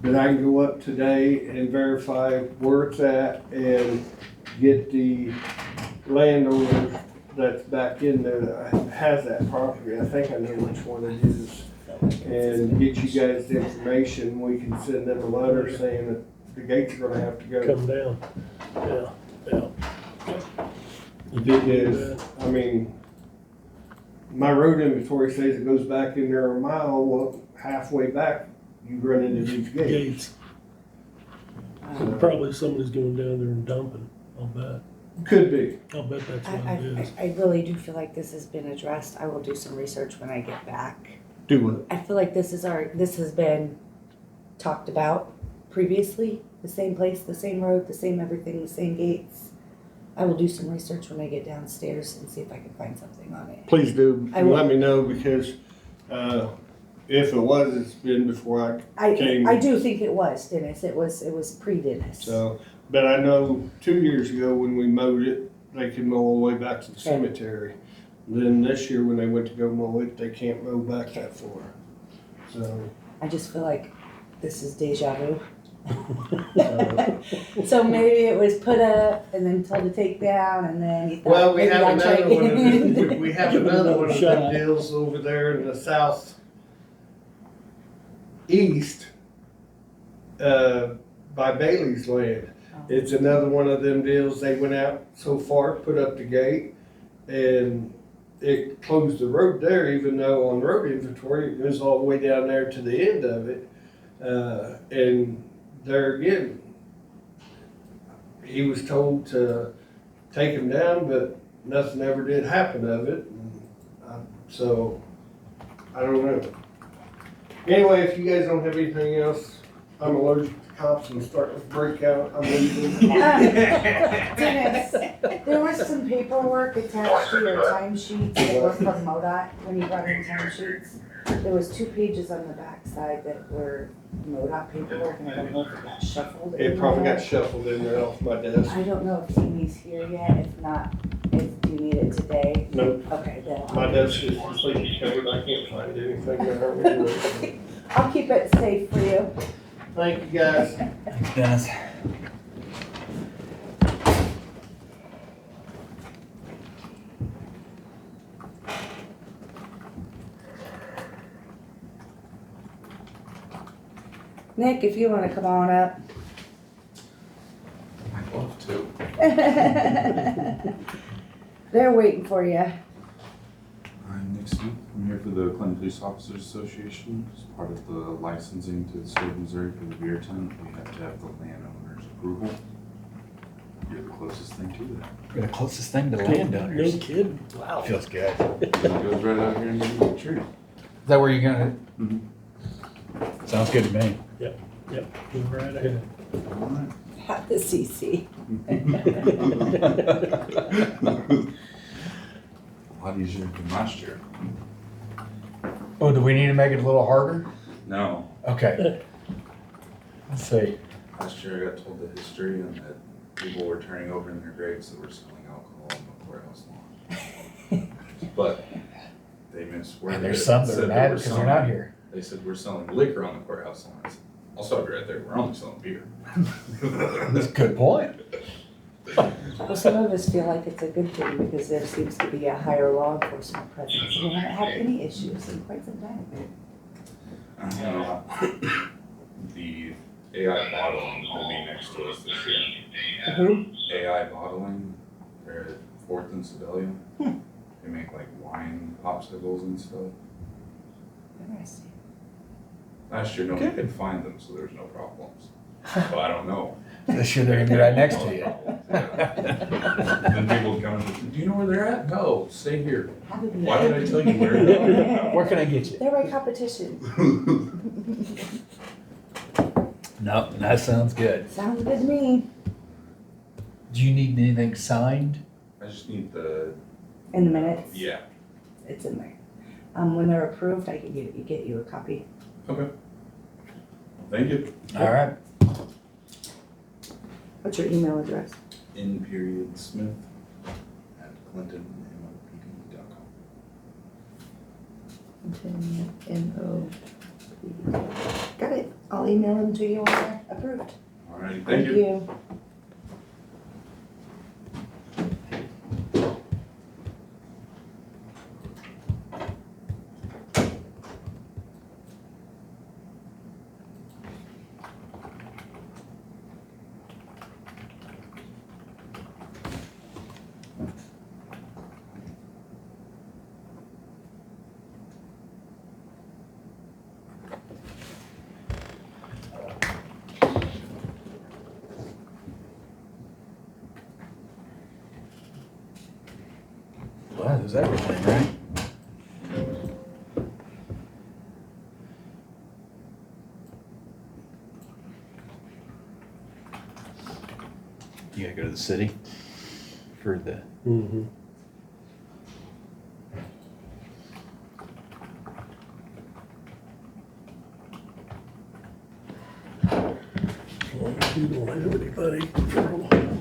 But I can go up today and verify where it's at and get the landowner that's back in there that has that property. I think I know which one it is. And get you guys the information. We can send them a letter saying that the gates are gonna have to go. Come down. Yeah, yeah. You It is, I mean, my road inventory says it goes back in there a mile, well, halfway back, you run into these gates. Gates. Probably somebody's going down there and dumping, I'll bet. Could be. I'll bet that's what it is. I really do feel like this has been addressed. I will do some research when I get back. Do it. I feel like this has been talked about previously, the same place, the same road, the same everything, the same gates. I will do some research when I get downstairs and see if I can find something on it. Please do, I will. let me know, because, if it was, it's been before I came. I do think it was Dennis. It was pre-Dennis. So, But I know 2 years ago when we mowed it, they could mow all the way back to the cemetery. Then this year when they went to go mow it, they can't mow back that far. So, I just feel like this is deja vu. So maybe it was put up and then told to take down and then you thought. well, we maybe have I'll try another one of again. them, we have Give it another another one of shot. them deals over there in the south east, by Bailey's land. It's another one of them deals, they went out so far, put up the gate, and it closed the road there, even though on road inventory, it goes all the way down there to the end of it. And there again, he was told to take him down, but nothing ever did happen of it. So, I don't know. Anyway, if you guys don't have anything else, I'm allergic to cops and starting to break out. I'm leaving. Dennis, there was some paperwork attached to your timesheets that were from MoDOT when you brought in timesheets. There was 2 pages on the backside that were MoDOT paperwork, and I don't know if it got shuffled. It probably got shuffled in there off my desk. I don't know if Amy's here yet. If not, do you need it today? Nope, Okay, then my desk is completely covered. I can't find anything there. I'll keep it safe for you. Thank you, guys. Thanks, Dennis. Nick, if you wanna come on up. I'd love to. They're waiting for you. I'm Nick Smith. I'm here for the Clinton Police Officers Association. As part of the licensing to the state of Missouri for the beer tent, we have to have the landowner's approval. You're the closest thing to that. You're the closest thing to No landowners. kidding. Wow. Feels good. It goes right out here into the tree. Is that where you're gonna? Mhm. Sounds good to me. Yep, go right ahead. All right. Have the CC. A lot easier than last year. Oh, do we need to make it a little harder? No, Okay. Let's see. last year I got told the history and that people were turning over in their graves that were selling alcohol on the courthouse lawn. But they misworded it. And there's some that Said are they mad were because they're not selling- here. They said we're selling liquor on the courthouse lawn. I said, I'll stop you right there. We're only selling beer. That's a good point. Well, some of us feel like it's a good thing because there seems to be a higher law enforcement presence. We haven't had any issues in quite some time. The AI bottling will be next to us this year. Who? AI bottling, they're at 4th and Sedalia. They make like wine popsicles and stuff. Interesting. Last year, nobody could find them, so there's no problems. So I don't know. This year they're gonna be right next to you. Then people come and say, do you know where they're at? No, stay here. How did we- Why would I tell you where they are? Where can I get you? They're my competition. No, that sounds good. Sounds good to me. Do you need anything signed? I just need the, In the minutes, yeah. it's in there. When they're approved, I can get you a copy. Okay. Thank you. All right. What's your email address? N.Smith at clintonmopd.com. M-O-P. Got it. I'll email them to you when they're approved. All right, thank you. Well, that was everything, right? You gotta go to the city for the. Mm-hmm. We don't have anybody for a while.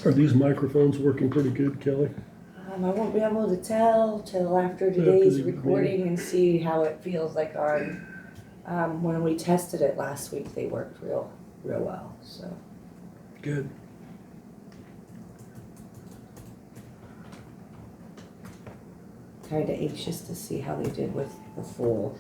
Are these microphones working pretty good, Kelly? I won't be able to tell till after After today's the recording and see how it feels like on, when we tested it last week, they worked real well, so. Good. Kinda anxious to see how they did with the full.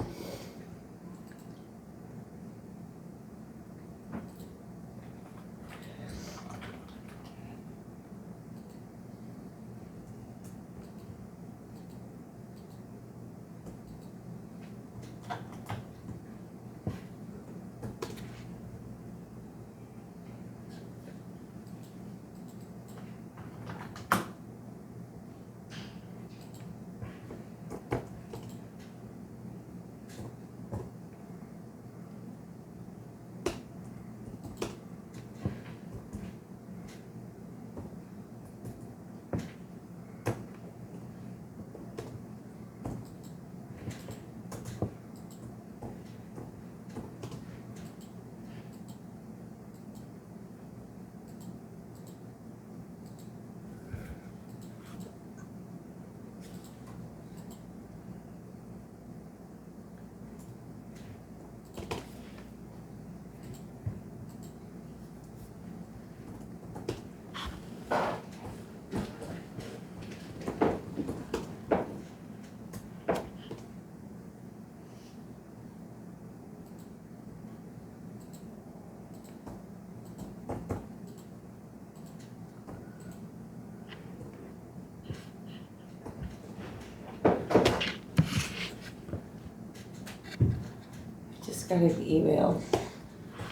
Just got an email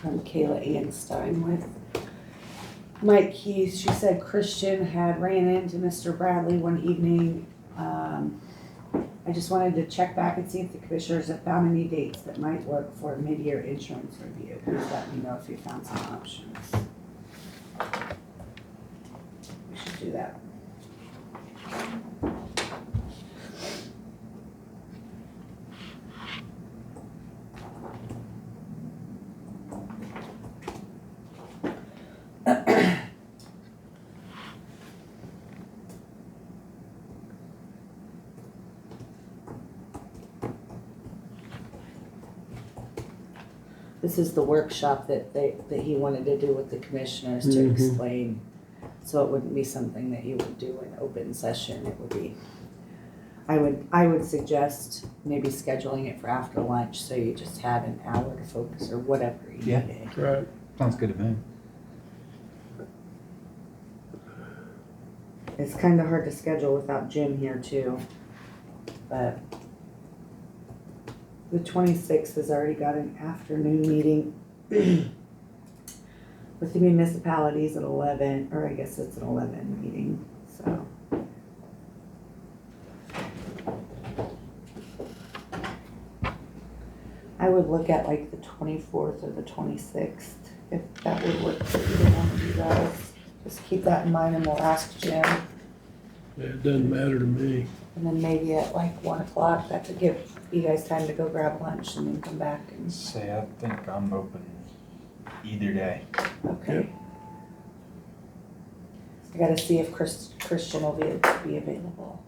from Kayla Einstein with Mike Keith. She said Christian had ran into Mr. Bradley one evening. I just wanted to check back and see if the commissioners have found any dates that might work for a mid-year insurance review. Please let me know if you found some options. We should do that. This is the workshop that he wanted to do with the commissioners to Mhm. explain. So it wouldn't be something that you would do in open session. It would be, I would suggest maybe scheduling it for after lunch, so you just had an hour to focus or whatever you Yeah. needed. Right. Sounds good to me. It's kinda hard to schedule without Jim here too, but the 26th has already got an afternoon meeting with the municipalities at 11, or I guess it's an 11 meeting, so. I would look at like the 24th or the 26th, if that would work for either one of you guys. Just keep that in mind and we'll ask Jim. Yeah, it doesn't matter to me. And then maybe at like 1 o'clock, that could give you guys time to go grab lunch and then come back and, Say, I think I'm open either day. okay. I gotta see if Christian will be available.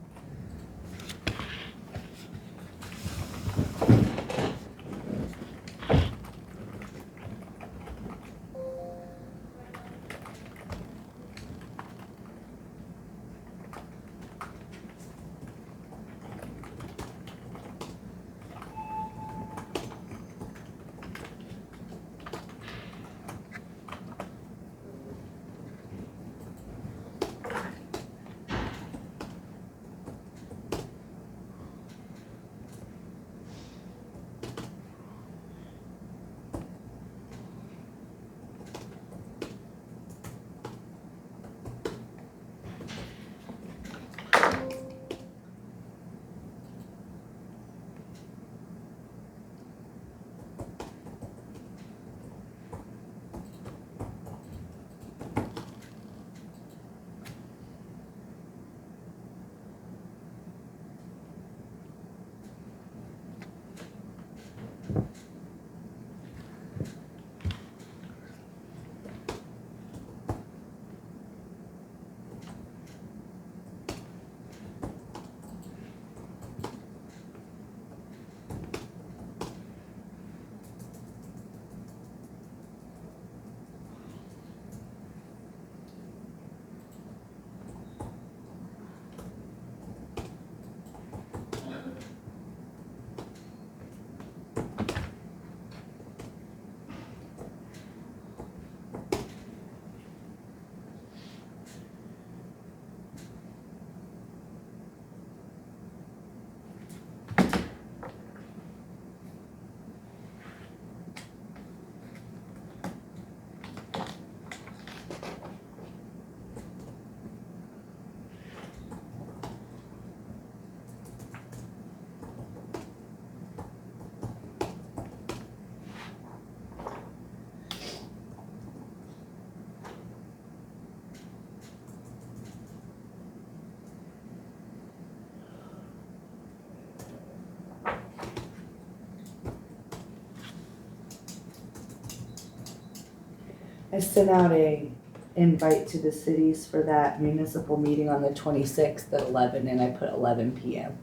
I sent out a invite to the cities for that municipal meeting on the 26th at 11, and I put 11 p.m.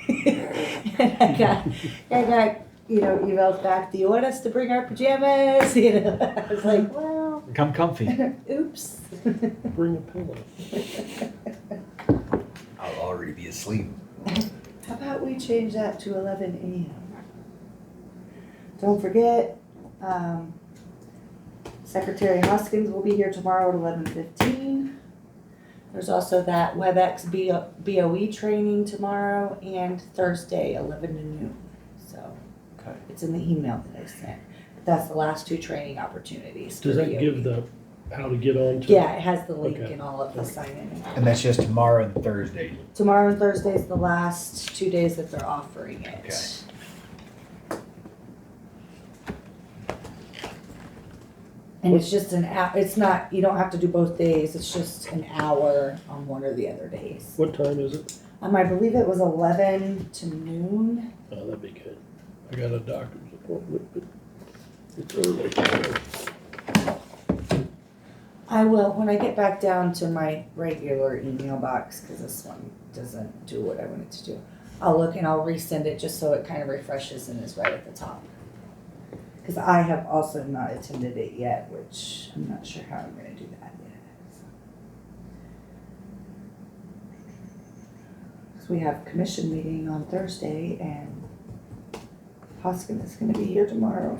And I got, emails back, do you want us to bring our pajamas? I was like, well, Come comfy. oops. Bring a pillow. I'll already be asleep. How about we change that to 11 a.m.? Don't forget, Secretary Hoskins will be here tomorrow at 11:15. There's also that WebEx BOE training tomorrow and Thursday, 11 to noon. So Okay. it's in the email that I sent. But that's the last 2 training opportunities. Does for that BOE. give the, how to get on to? Yeah, it has the link Okay. and all of the sign-in. And that's just tomorrow and Thursday. Tomorrow and Thursday is the last 2 days that they're offering it. Okay. And it's just an hour, it's not, you don't have to do both days, it's just an hour on one or the other days. What time is it? I believe it was 11 to noon. Oh, that'd be good. I got a doctor's appointment, but it's early. I will, when I get back down to my regular email box, because this one doesn't do what I want it to do, I'll look and I'll resend it just so it kind of refreshes and is right at the top. Because I have also not attended it yet, which I'm not sure how I'm gonna do that yet. So we have commission meeting on Thursday and Hoskins is gonna be here tomorrow.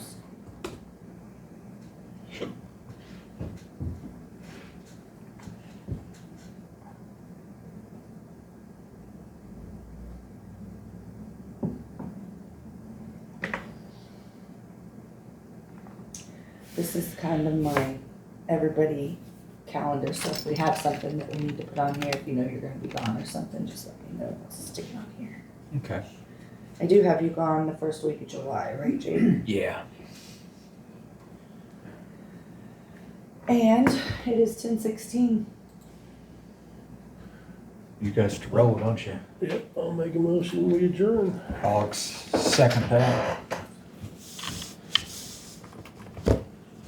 This is kind of my everybody calendar, so if we have something that we need to put on here, if you know you're gonna be gone or something, just let me know what's sticking on here. Okay. I do have you gone the first week of July, right, Jade? Yeah. And it is 10:16. You guys roll, don't you? Yep, I'll make a motion, we adjourn. Alex, second that.